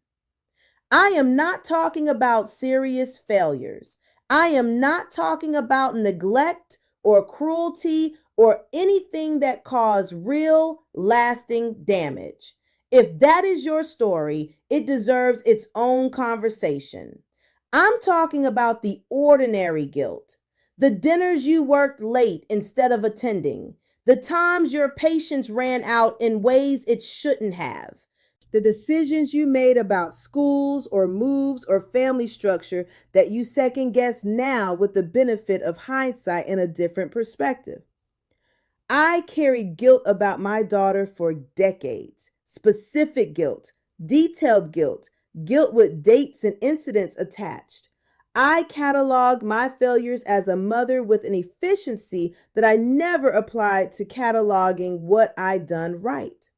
[SPEAKER 1] I am not talking about serious failures. I am not talking about neglect or cruelty or anything that caused real, lasting damage. If that is your story, it deserves its own conversation. I'm talking about the ordinary guilt, the dinners you worked late instead of attending, the times your patience ran out in ways it shouldn't have, the decisions you made about schools or moves or family structure that you second guess now with the benefit of hindsight and a different perspective. I carried guilt about my daughter for decades, specific guilt, detailed guilt, guilt with dates and incidents attached. I cataloged my failures as a mother with an efficiency that I never applied to cataloging what I'd done right.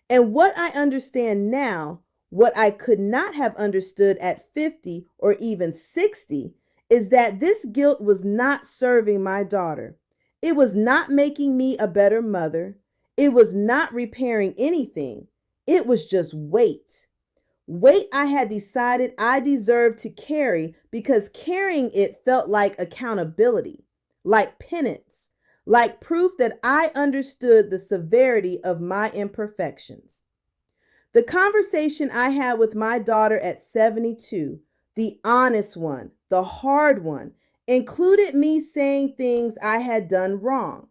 [SPEAKER 1] And what I understand now, what I could not have understood at 50 or even 60, is that this guilt was not serving my daughter. It was not making me a better mother. It was not repairing anything. It was just weight. Weight I had decided I deserved to carry because carrying it felt like accountability, like penance, like proof that I understood the severity of my imperfections. The conversation I had with my daughter at 72, the honest one, the hard one, included me saying things I had done wrong.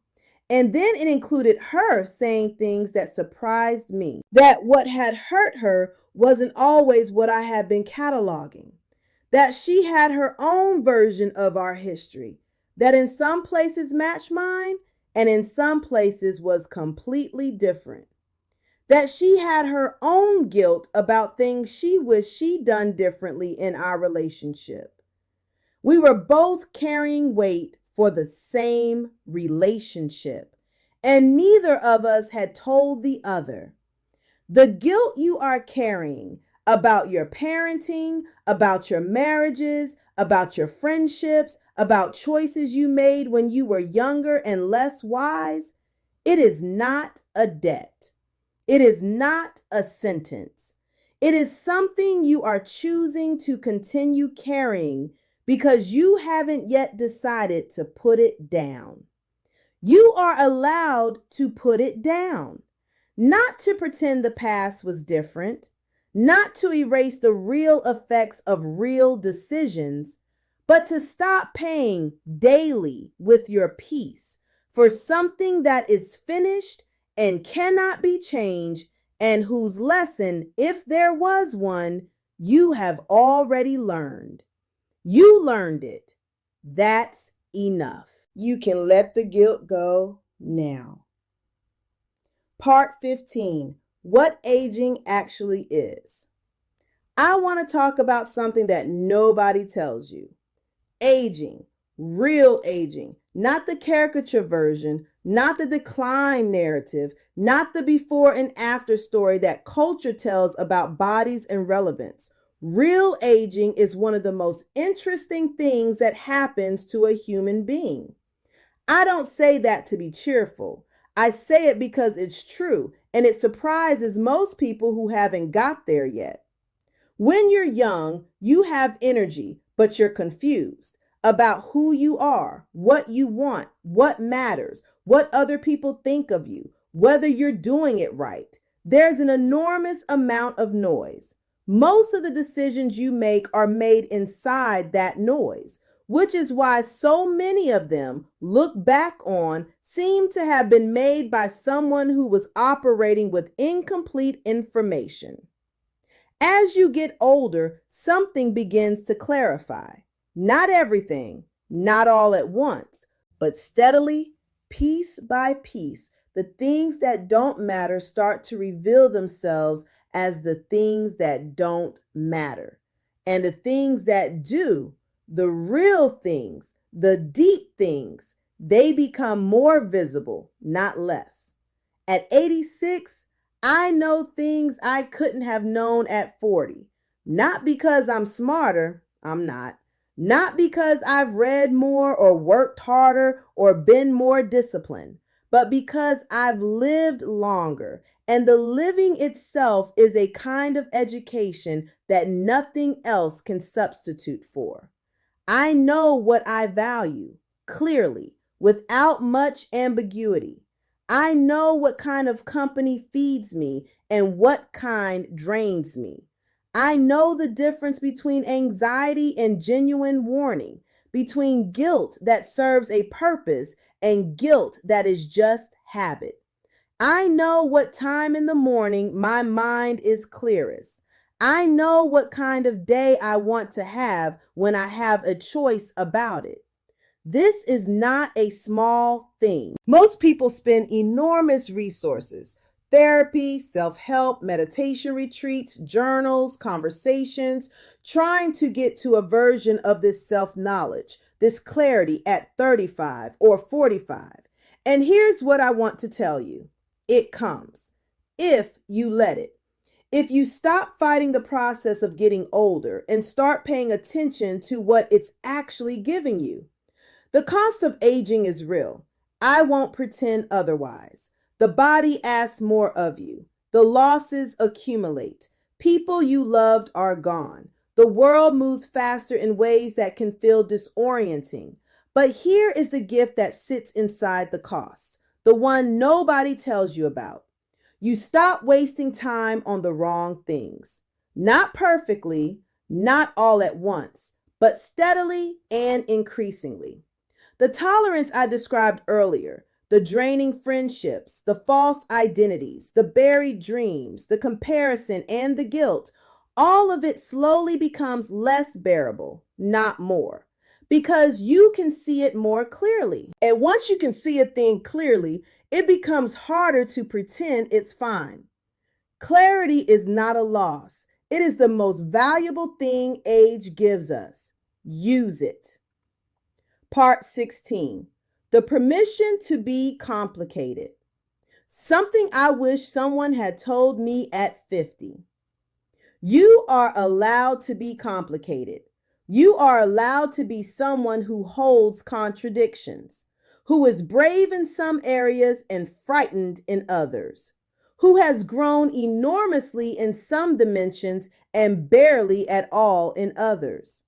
[SPEAKER 1] And then it included her saying things that surprised me, that what had hurt her wasn't always what I had been cataloging, that she had her own version of our history, that in some places matched mine and in some places was completely different. that she had her own guilt about things she wished she'd done differently in our relationship. We were both carrying weight for the same relationship, and neither of us had told the other. The guilt you are carrying about your parenting, about your marriages, about your friendships, about choices you made when you were younger and less wise, it is not a debt. It is not a sentence. It is something you are choosing to continue carrying because you haven't yet decided to put it down. You are allowed to put it down, not to pretend the past was different, not to erase the real effects of real decisions, but to stop paying daily with your peace for something that is finished and cannot be changed, and whose lesson, if there was one, you have already learned. You learned it. That's enough. You can let the guilt go now. Part 15, what aging actually is. I want to talk about something that nobody tells you. Aging, real aging, not the caricature version, not the decline narrative, not the before and after story that culture tells about bodies and relevance. Real aging is one of the most interesting things that happens to a human being. I don't say that to be cheerful. I say it because it's true, and it surprises most people who haven't got there yet. When you're young, you have energy, but you're confused about who you are, what you want, what matters, what other people think of you, whether you're doing it right. There's an enormous amount of noise. Most of the decisions you make are made inside that noise, which is why so many of them, look back on, seem to have been made by someone who was operating with incomplete information. As you get older, something begins to clarify. Not everything, not all at once, but steadily, piece by piece, the things that don't matter start to reveal themselves as the things that don't matter. And the things that do, the real things, the deep things, they become more visible, not less. At 86, I know things I couldn't have known at 40. Not because I'm smarter, I'm not. Not because I've read more or worked harder or been more disciplined, but because I've lived longer, and the living itself is a kind of education that nothing else can substitute for. I know what I value, clearly, without much ambiguity. I know what kind of company feeds me and what kind drains me. I know the difference between anxiety and genuine warning, between guilt that serves a purpose and guilt that is just habit. I know what time in the morning my mind is clearest. I know what kind of day I want to have when I have a choice about it. This is not a small thing. Most people spend enormous resources. Therapy, self-help, meditation retreats, journals, conversations, trying to get to a version of this self-knowledge, this clarity at 35 or 45. And here's what I want to tell you. It comes, if you let it. If you stop fighting the process of getting older and start paying attention to what it's actually giving you. The cost of aging is real. I won't pretend otherwise. The body asks more of you. The losses accumulate. People you loved are gone. The world moves faster in ways that can feel disorienting. But here is the gift that sits inside the cost, the one nobody tells you about. You stop wasting time on the wrong things. Not perfectly, not all at once, but steadily and increasingly. The tolerance I described earlier, the draining friendships, the false identities, the buried dreams, the comparison, and the guilt, all of it slowly becomes less bearable, not more, because you can see it more clearly. And once you can see a thing clearly, it becomes harder to pretend it's fine. Clarity is not a loss. It is the most valuable thing age gives us. Use it. Part 16. The permission to be complicated. Something I wish someone had told me at 50. You are allowed to be complicated. You are allowed to be someone who holds contradictions, who is brave in some areas and frightened in others, who has grown enormously in some dimensions and barely at all in others,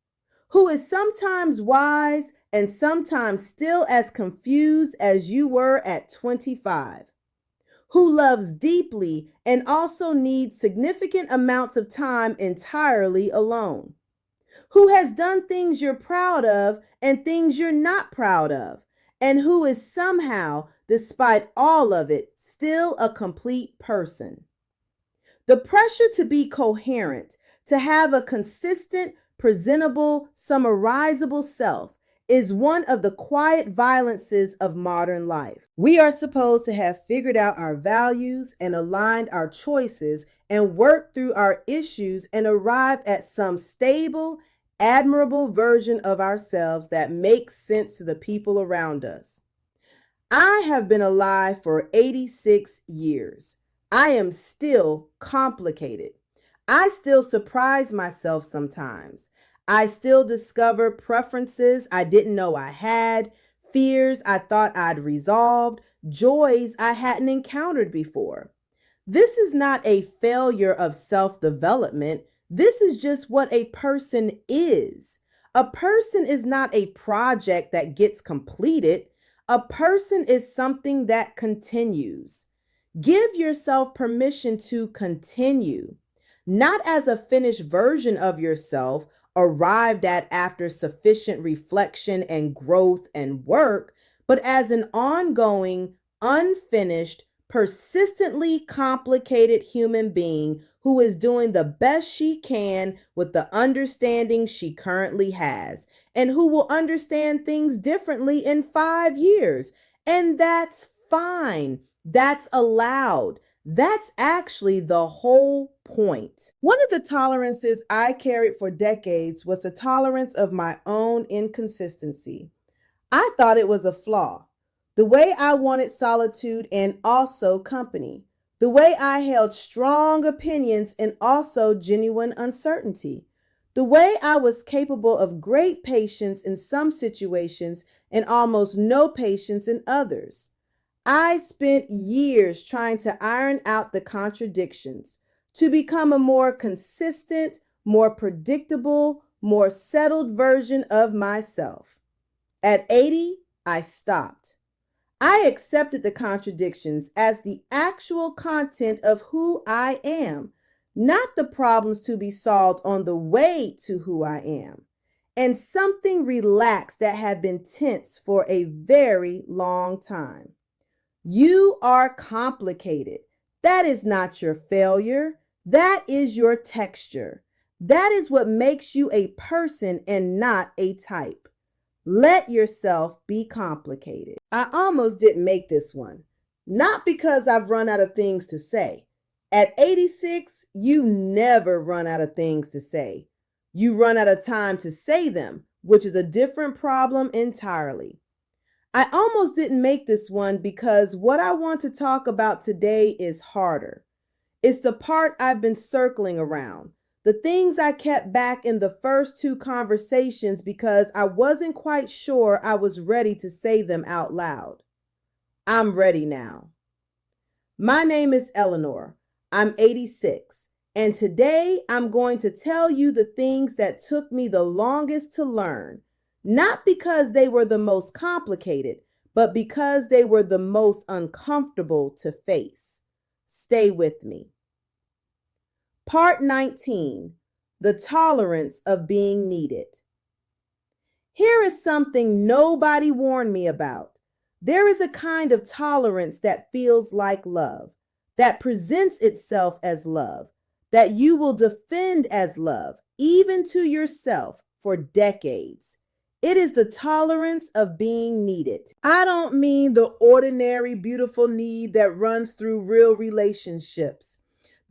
[SPEAKER 1] who is sometimes wise and sometimes still as confused as you were at 25, who loves deeply and also needs significant amounts of time entirely alone, who has done things you're proud of and things you're not proud of, and who is somehow, despite all of it, still a complete person. The pressure to be coherent, to have a consistent, presentable, summarizable self is one of the quiet violences of modern life. We are supposed to have figured out our values and aligned our choices and worked through our issues and arrived at some stable, admirable version of ourselves that makes sense to the people around us. I have been alive for 86 years. I am still complicated. I still surprise myself sometimes. I still discover preferences I didn't know I had, fears I thought I'd resolved, joys I hadn't encountered before. This is not a failure of self-development. This is just what a person is. A person is not a project that gets completed. A person is something that continues. Give yourself permission to continue, not as a finished version of yourself arrived at after sufficient reflection and growth and work, but as an ongoing, unfinished, persistently complicated human being who is doing the best she can with the understanding she currently has, and who will understand things differently in 5 years. And that's fine. That's allowed. That's actually the whole point. One of the tolerances I carried for decades was the tolerance of my own inconsistency. I thought it was a flaw. The way I wanted solitude and also company. The way I held strong opinions and also genuine uncertainty. The way I was capable of great patience in some situations and almost no patience in others. I spent years trying to iron out the contradictions, to become a more consistent, more predictable, more settled version of myself. At 80, I stopped. I accepted the contradictions as the actual content of who I am, not the problems to be solved on the way to who I am, and something relaxed that had been tense for a very long time. You are complicated. That is not your failure. That is your texture. That is what makes you a person and not a type. Let yourself be complicated. I almost didn't make this one. Not because I've run out of things to say. At 86, you never run out of things to say. You run out of time to say them, which is a different problem entirely. I almost didn't make this one because what I want to talk about today is harder. It's the part I've been circling around. The things I kept back in the first 2 conversations because I wasn't quite sure I was ready to say them out loud. I'm ready now. My name is Eleanor. I'm 86. And today I'm going to tell you the things that took me the longest to learn. Not because they were the most complicated, but because they were the most uncomfortable to face. Stay with me. Part 19, the tolerance of being needed. Here is something nobody warned me about. There is a kind of tolerance that feels like love, that presents itself as love, that you will defend as love, even to yourself, for decades. It is the tolerance of being needed. I don't mean the ordinary, beautiful need that runs through real relationships.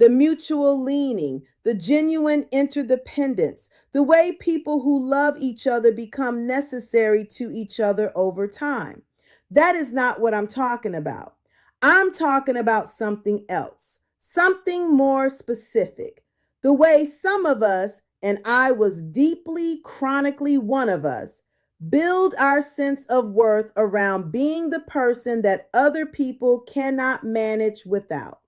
[SPEAKER 1] the mutual leaning, the genuine interdependence, the way people who love each other become necessary to each other over time. That is not what I'm talking about. I'm talking about something else, something more specific. The way some of us, and I was deeply, chronically one of us, build our sense of worth around being the person that other people cannot manage without.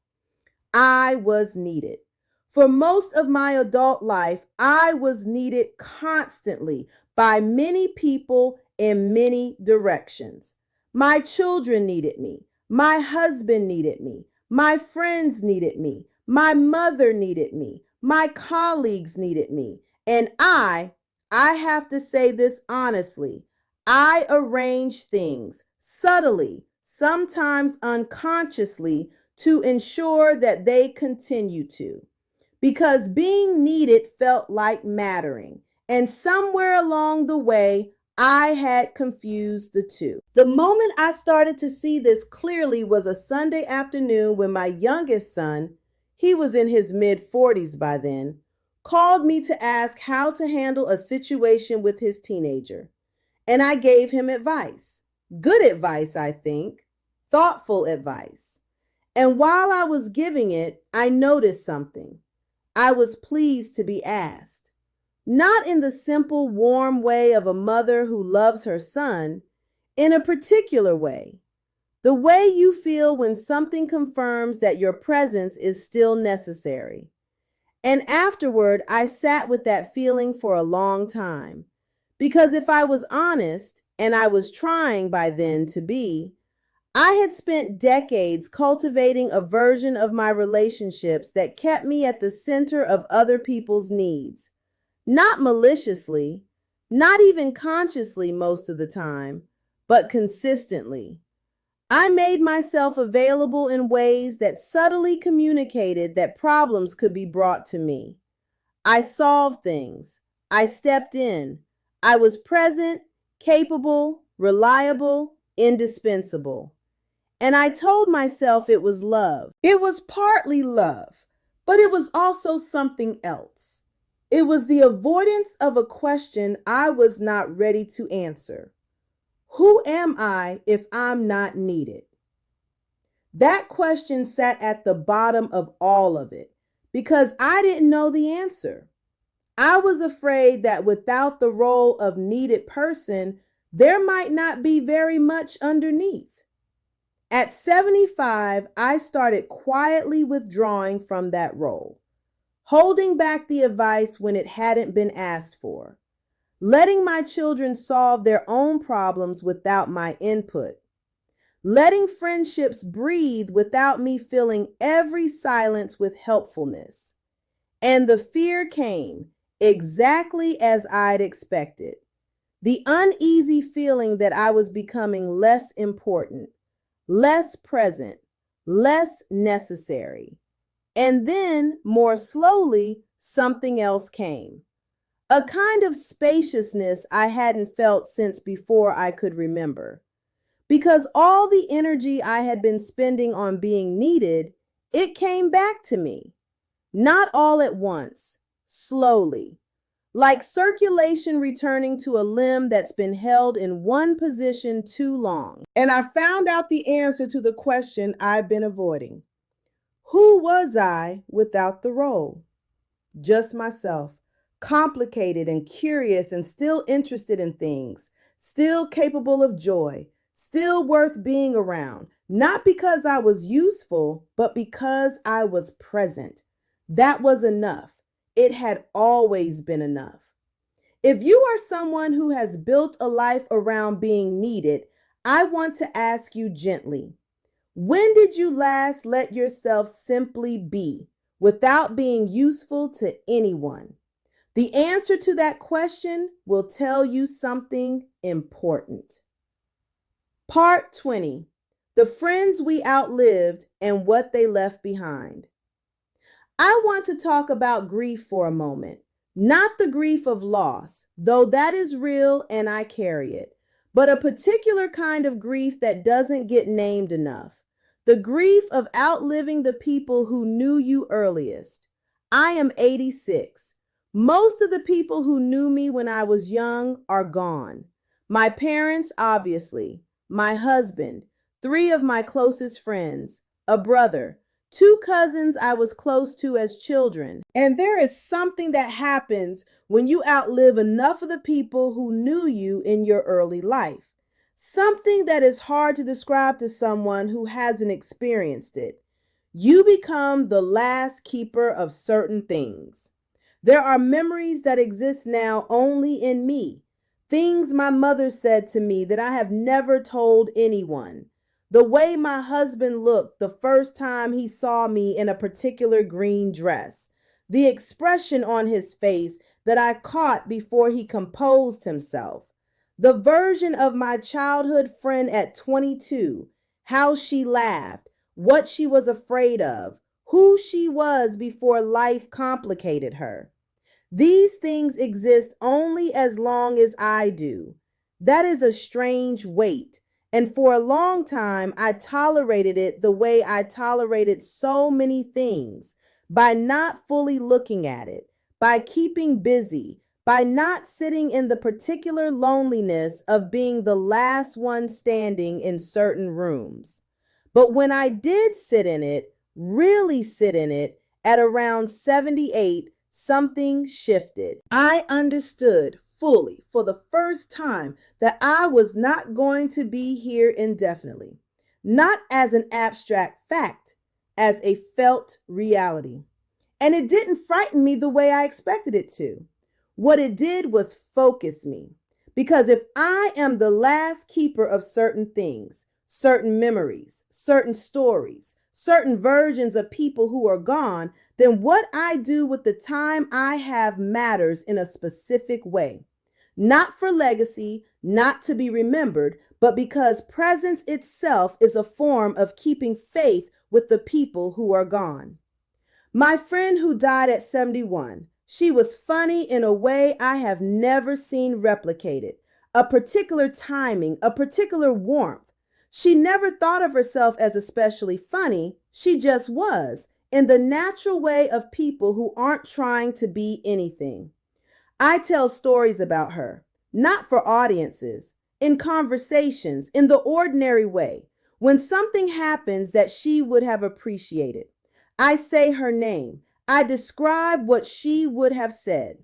[SPEAKER 1] I was needed. For most of my adult life, I was needed constantly by many people in many directions. My children needed me. My husband needed me. My friends needed me. My mother needed me. My colleagues needed me. And I have to say this honestly, I arranged things subtly, sometimes unconsciously, to ensure that they continue to. Because being needed felt like mattering. And somewhere along the way, I had confused the two. The moment I started to see this clearly was a Sunday afternoon when my youngest son, he was in his mid-40s by then, called me to ask how to handle a situation with his teenager. And I gave him advice. Good advice, I think. Thoughtful advice. And while I was giving it, I noticed something. I was pleased to be asked. Not in the simple, warm way of a mother who loves her son, in a particular way. The way you feel when something confirms that your presence is still necessary. And afterward, I sat with that feeling for a long time. Because if I was honest, and I was trying by then to be, I had spent decades cultivating a version of my relationships that kept me at the center of other people's needs. Not maliciously, not even consciously most of the time, but consistently. I made myself available in ways that subtly communicated that problems could be brought to me. I solved things. I stepped in. I was present, capable, reliable, indispensable. And I told myself it was love. It was partly love, but it was also something else. It was the avoidance of a question I was not ready to answer. Who am I if I'm not needed? That question sat at the bottom of all of it because I didn't know the answer. I was afraid that without the role of needed person, there might not be very much underneath. At 75, I started quietly withdrawing from that role, holding back the advice when it hadn't been asked for, letting my children solve their own problems without my input, letting friendships breathe without me filling every silence with helpfulness. And the fear came exactly as I'd expected. The uneasy feeling that I was becoming less important, less present, less necessary. And then, more slowly, something else came. A kind of spaciousness I hadn't felt since before I could remember. Because all the energy I had been spending on being needed, it came back to me. Not all at once, slowly. Like circulation returning to a limb that's been held in one position too long. And I found out the answer to the question I've been avoiding. Who was I without the role? Just myself, complicated and curious and still interested in things, still capable of joy, still worth being around, not because I was useful, but because I was present. That was enough. It had always been enough. If you are someone who has built a life around being needed, I want to ask you gently, when did you last let yourself simply be without being useful to anyone? The answer to that question will tell you something important. Part 20, the friends we outlived and what they left behind. I want to talk about grief for a moment, not the grief of loss, though that is real and I carry it, but a particular kind of grief that doesn't get named enough. The grief of outliving the people who knew you earliest. I am 86. Most of the people who knew me when I was young are gone. My parents, obviously, my husband, 3 of my closest friends, a brother, 2 cousins I was close to as children. And there is something that happens when you outlive enough of the people who knew you in your early life. Something that is hard to describe to someone who hasn't experienced it. You become the last keeper of certain things. There are memories that exist now only in me. Things my mother said to me that I have never told anyone. The way my husband looked the first time he saw me in a particular green dress. The expression on his face that I caught before he composed himself. The version of my childhood friend at 22, how she laughed, what she was afraid of, who she was before life complicated her. These things exist only as long as I do. That is a strange weight, and for a long time I tolerated it the way I tolerated so many things, by not fully looking at it, by keeping busy, by not sitting in the particular loneliness of being the last one standing in certain rooms. But when I did sit in it, really sit in it, at around 78, something shifted. I understood fully for the first time that I was not going to be here indefinitely, not as an abstract fact, as a felt reality. And it didn't frighten me the way I expected it to. What it did was focus me. Because if I am the last keeper of certain things, certain memories, certain stories, certain versions of people who are gone, then what I do with the time I have matters in a specific way. Not for legacy, not to be remembered, but because presence itself is a form of keeping faith with the people who are gone. My friend who died at 71, she was funny in a way I have never seen replicated. A particular timing, a particular warmth. She never thought of herself as especially funny. She just was, in the natural way of people who aren't trying to be anything. I tell stories about her, not for audiences, in conversations, in the ordinary way, when something happens that she would have appreciated. I say her name. I describe what she would have said.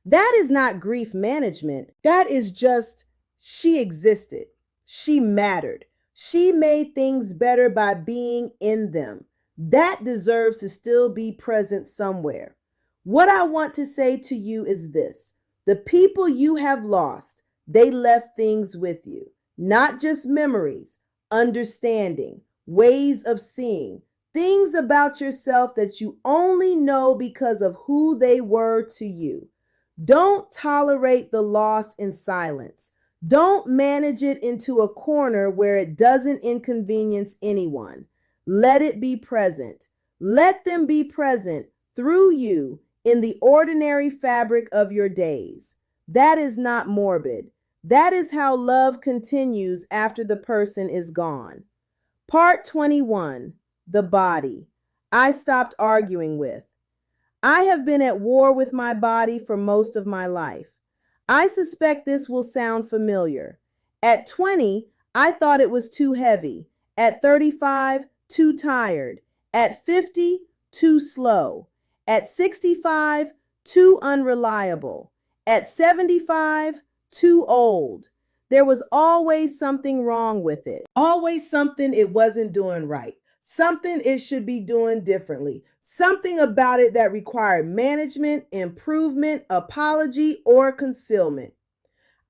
[SPEAKER 1] That is not grief management. That is just, she existed. She mattered. She made things better by being in them. That deserves to still be present somewhere. What I want to say to you is this. The people you have lost, they left things with you. Not just memories, understanding, ways of seeing, things about yourself that you only know because of who they were to you. Don't tolerate the loss in silence. Don't manage it into a corner where it doesn't inconvenience anyone. Let it be present. Let them be present through you in the ordinary fabric of your days. That is not morbid. That is how love continues after the person is gone. Part 21. The body. I stopped arguing with. I have been at war with my body for most of my life. I suspect this will sound familiar. At 20, I thought it was too heavy. At 35, too tired. At 50, too slow. At 65, too unreliable. At 75, too old. There was always something wrong with it. Always something it wasn't doing right. Something it should be doing differently. Something about it that required management, improvement, apology, or concealment.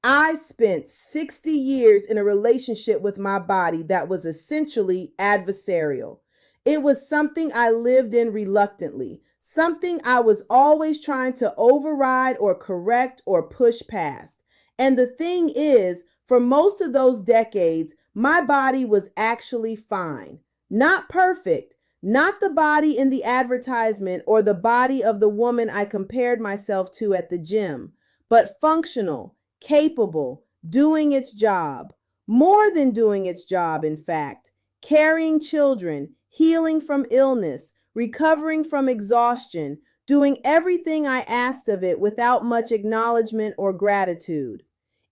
[SPEAKER 1] I spent 60 years in a relationship with my body that was essentially adversarial. It was something I lived in reluctantly, something I was always trying to override or correct or push past. And the thing is, for most of those decades, my body was actually fine. Not perfect, not the body in the advertisement or the body of the woman I compared myself to at the gym, but functional, capable, doing its job. More than doing its job, in fact. carrying children, healing from illness, recovering from exhaustion, doing everything I asked of it without much acknowledgement or gratitude.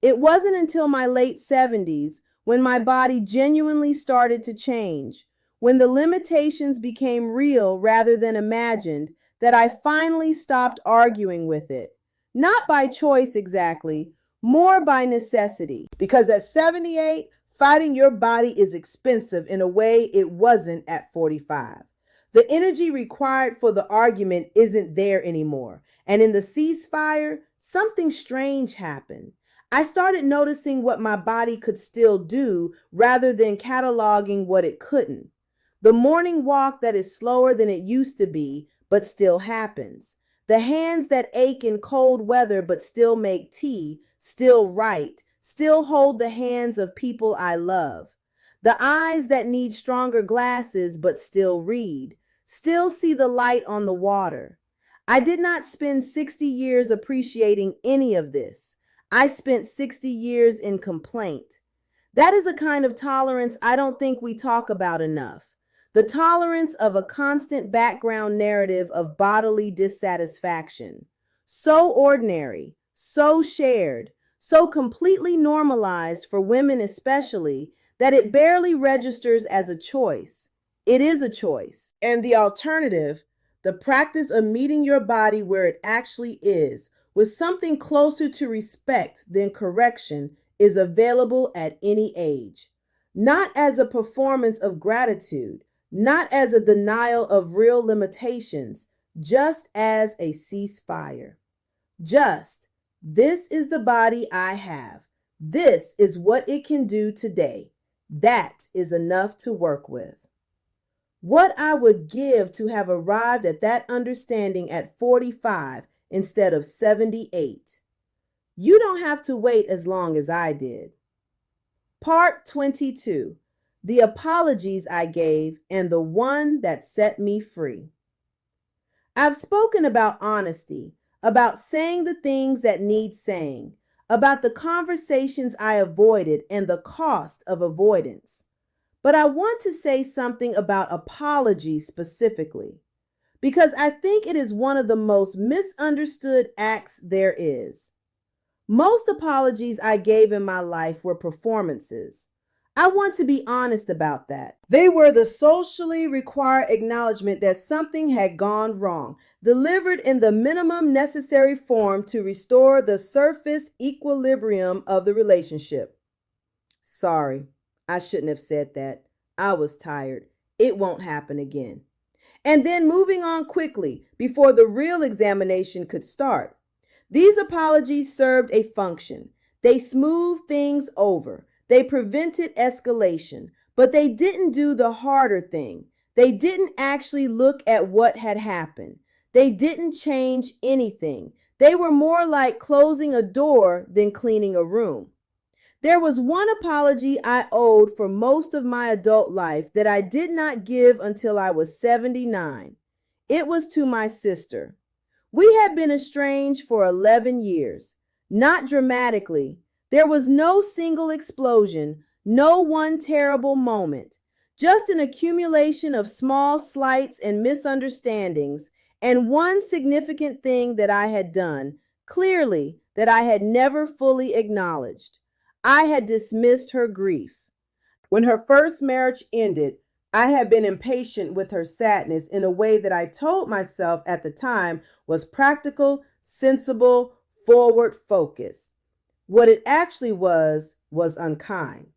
[SPEAKER 1] It wasn't until my late 70s when my body genuinely started to change, when the limitations became real rather than imagined, that I finally stopped arguing with it. Not by choice exactly, more by necessity. Because at 78, fighting your body is expensive in a way it wasn't at 45. The energy required for the argument isn't there anymore. And in the ceasefire, something strange happened. I started noticing what my body could still do rather than cataloging what it couldn't. The morning walk that is slower than it used to be, but still happens. The hands that ache in cold weather but still make tea, still write, still hold the hands of people I love. The eyes that need stronger glasses but still read, still see the light on the water. I did not spend 60 years appreciating any of this. I spent 60 years in complaint. That is a kind of tolerance I don't think we talk about enough. The tolerance of a constant background narrative of bodily dissatisfaction. So ordinary, so shared, so completely normalized for women especially, that it barely registers as a choice. It is a choice. And the alternative, the practice of meeting your body where it actually is, with something closer to respect than correction, is available at any age. Not as a performance of gratitude, not as a denial of real limitations, just as a ceasefire. Just, this is the body I have. This is what it can do today. That is enough to work with. What I would give to have arrived at that understanding at 45 instead of 78. You don't have to wait as long as I did. Part 22. The apologies I gave and the one that set me free. I've spoken about honesty, about saying the things that need saying, about the conversations I avoided and the cost of avoidance. But I want to say something about apologies specifically, because I think it is one of the most misunderstood acts there is. Most apologies I gave in my life were performances. I want to be honest about that. They were the socially required acknowledgement that something had gone wrong, delivered in the minimum necessary form to restore the surface equilibrium of the relationship. Sorry, I shouldn't have said that. I was tired. It won't happen again. And then moving on quickly before the real examination could start. These apologies served a function. They smoothed things over. They prevented escalation, but they didn't do the harder thing. They didn't actually look at what had happened. They didn't change anything. They were more like closing a door than cleaning a room. There was one apology I owed for most of my adult life that I did not give until I was 79. It was to my sister. We had been estranged for 11 years. Not dramatically. There was no single explosion, no one terrible moment. Just an accumulation of small slights and misunderstandings, and one significant thing that I had done, clearly, that I had never fully acknowledged. I had dismissed her grief. When her first marriage ended, I had been impatient with her sadness in a way that I told myself at the time was practical, sensible, forward-focused. What it actually was unkind.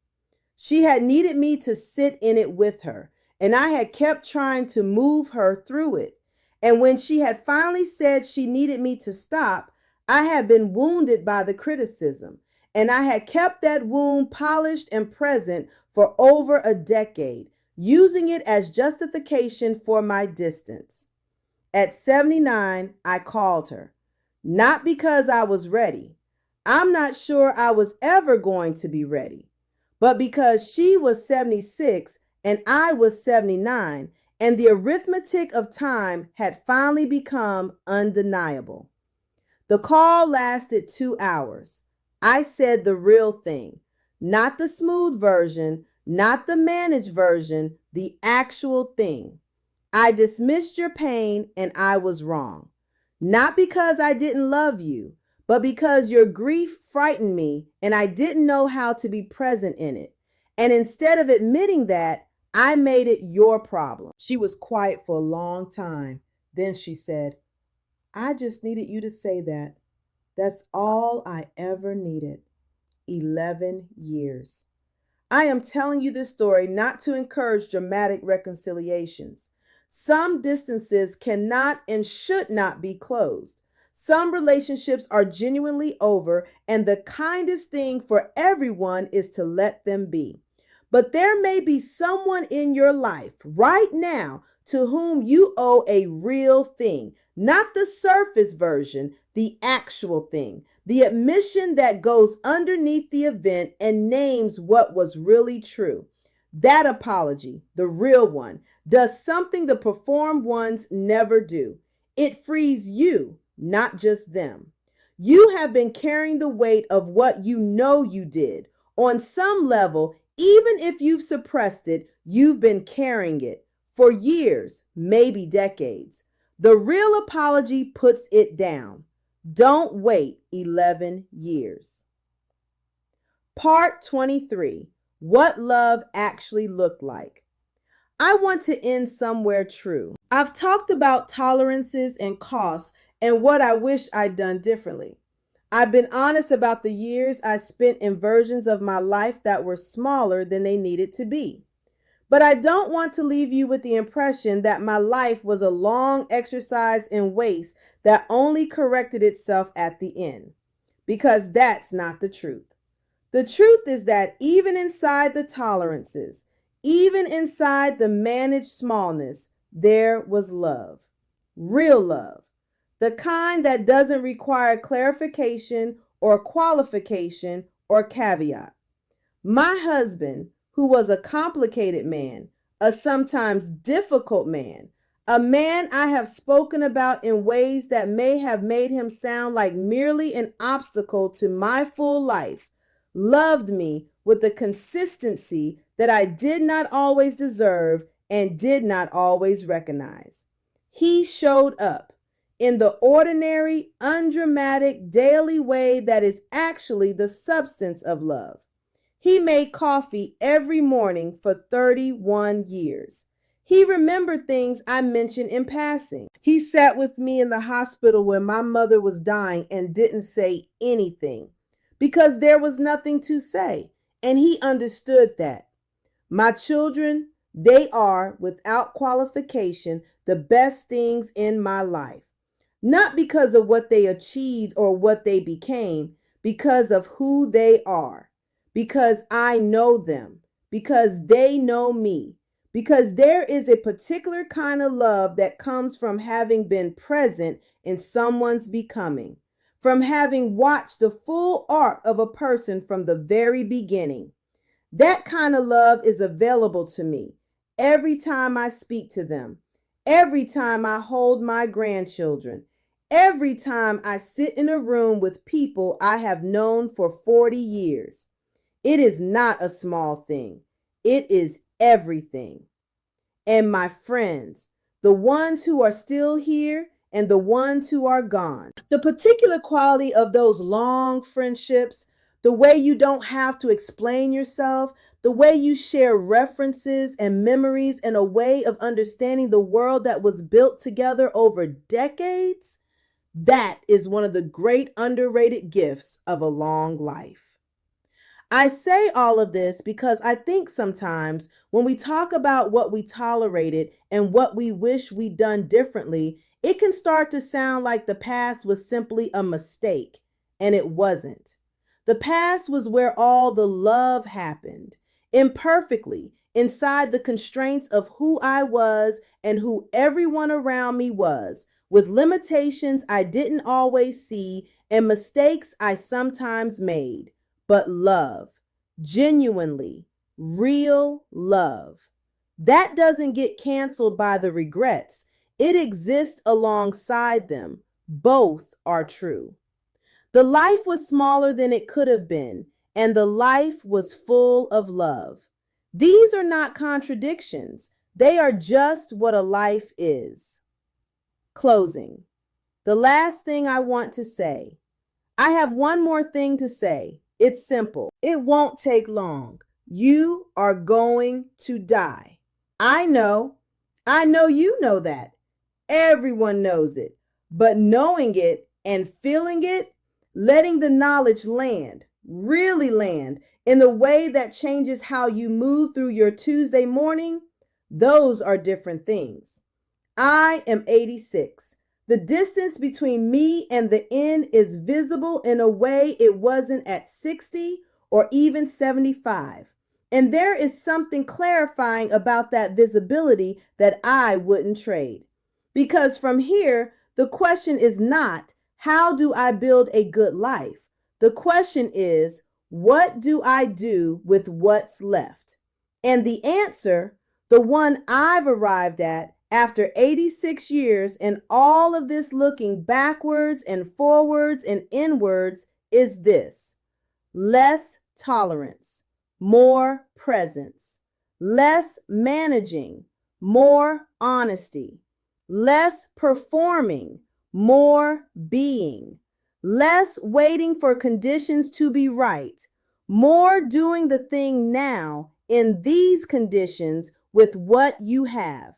[SPEAKER 1] She had needed me to sit in it with her, and I had kept trying to move her through it. And when she had finally said she needed me to stop, I had been wounded by the criticism. And I had kept that wound polished and present for over a decade, using it as justification for my distance. At 79, I called her. Not because I was ready. I'm not sure I was ever going to be ready. But because she was 76 and I was 79, and the arithmetic of time had finally become undeniable. The call lasted 2 hours. I said the real thing, not the smooth version, not the managed version, the actual thing. I dismissed your pain and I was wrong. Not because I didn't love you, but because your grief frightened me and I didn't know how to be present in it. And instead of admitting that, I made it your problem. She was quiet for a long time. Then she said, I just needed you to say that. That's all I ever needed. 11 years. I am telling you this story not to encourage dramatic reconciliations. Some distances cannot and should not be closed. Some relationships are genuinely over, and the kindest thing for everyone is to let them be. But there may be someone in your life right now to whom you owe a real thing, not the surface version, the actual thing, the admission that goes underneath the event and names what was really true. That apology, the real one, does something the performed ones never do. It frees you, not just them. You have been carrying the weight of what you know you did. On some level, even if you've suppressed it, you've been carrying it for years, maybe decades. The real apology puts it down. Don't wait 11 years. Part 23. What love actually looked like. I want to end somewhere true. I've talked about tolerances and costs and what I wish I'd done differently. I've been honest about the years I spent in versions of my life that were smaller than they needed to be. But I don't want to leave you with the impression that my life was a long exercise in waste that only corrected itself at the end, because that's not the truth. The truth is that even inside the tolerances, even inside the managed smallness, there was love. Real love. The kind that doesn't require clarification or qualification or caveat. My husband, who was a complicated man, a sometimes difficult man, a man I have spoken about in ways that may have made him sound like merely an obstacle to my full life, loved me with a consistency that I did not always deserve and did not always recognize. He showed up in the ordinary, undramatic, daily way that is actually the substance of love. He made coffee every morning for 31 years. He remembered things I mentioned in passing. He sat with me in the hospital when my mother was dying and didn't say anything because there was nothing to say, and he understood that. My children, they are, without qualification, the best things in my life. Not because of what they achieved or what they became, because of who they are. Because I know them, because they know me, because there is a particular kind of love that comes from having been present in someone's becoming, from having watched the full arc of a person from the very beginning. That kind of love is available to me every time I speak to them, every time I hold my grandchildren, every time I sit in a room with people I have known for 40 years. It is not a small thing. It is everything. And my friends, the ones who are still here and the ones who are gone. The particular quality of those long friendships, the way you don't have to explain yourself, the way you share references and memories and a way of understanding the world that was built together over decades, that is one of the great underrated gifts of a long life. I say all of this because I think sometimes when we talk about what we tolerated and what we wish we'd done differently, it can start to sound like the past was simply a mistake, and it wasn't. The past was where all the love happened, imperfectly, inside the constraints of who I was and who everyone around me was, with limitations I didn't always see and mistakes I sometimes made. But love, genuinely, real love. That doesn't get canceled by the regrets. It exists alongside them. Both are true. The life was smaller than it could have been, and the life was full of love. These are not contradictions. They are just what a life is. Closing. The last thing I want to say. I have one more thing to say. It's simple. It won't take long. You are going to die. I know you know that. Everyone knows it. But knowing it and feeling it, letting the knowledge land, really land, in the way that changes how you move through your Tuesday morning, those are different things. I am 86. The distance between me and the end is visible in a way it wasn't at 60 or even 75. And there is something clarifying about that visibility that I wouldn't trade. Because from here, the question is not, how do I build a good life? The question is, what do I do with what's left? And the answer, the one I've arrived at after 86 years and all of this looking backwards and forwards and inwards, is this: less tolerance, more presence, less managing, more honesty, less performing, more being, less waiting for conditions to be right, more doing the thing now in these conditions with what you have.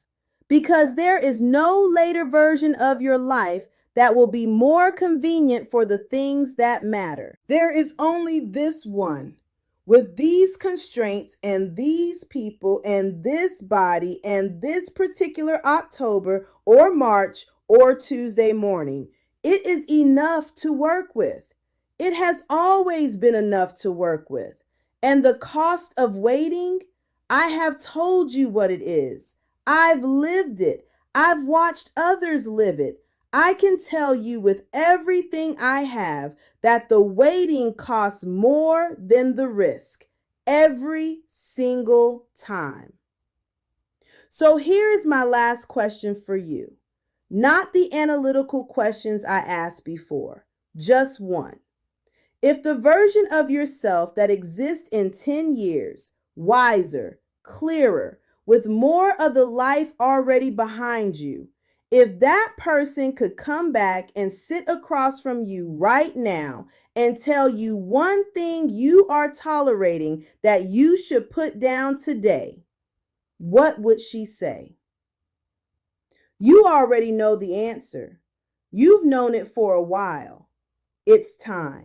[SPEAKER 1] Because there is no later version of your life that will be more convenient for the things that matter. There is only this one, with these constraints and these people and this body and this particular October or March or Tuesday morning. It is enough to work with. It has always been enough to work with. And the cost of waiting, I have told you what it is. I've lived it. I've watched others live it. I can tell you with everything I have that the waiting costs more than the risk every single time. So here is my last question for you. Not the analytical questions I asked before, just one. If the version of yourself that exists in 10 years, wiser, clearer, with more of the life already behind you, if that person could come back and sit across from you right now and tell you one thing you are tolerating that you should put down today, what would she say? You already know the answer. You've known it for a while. It's time.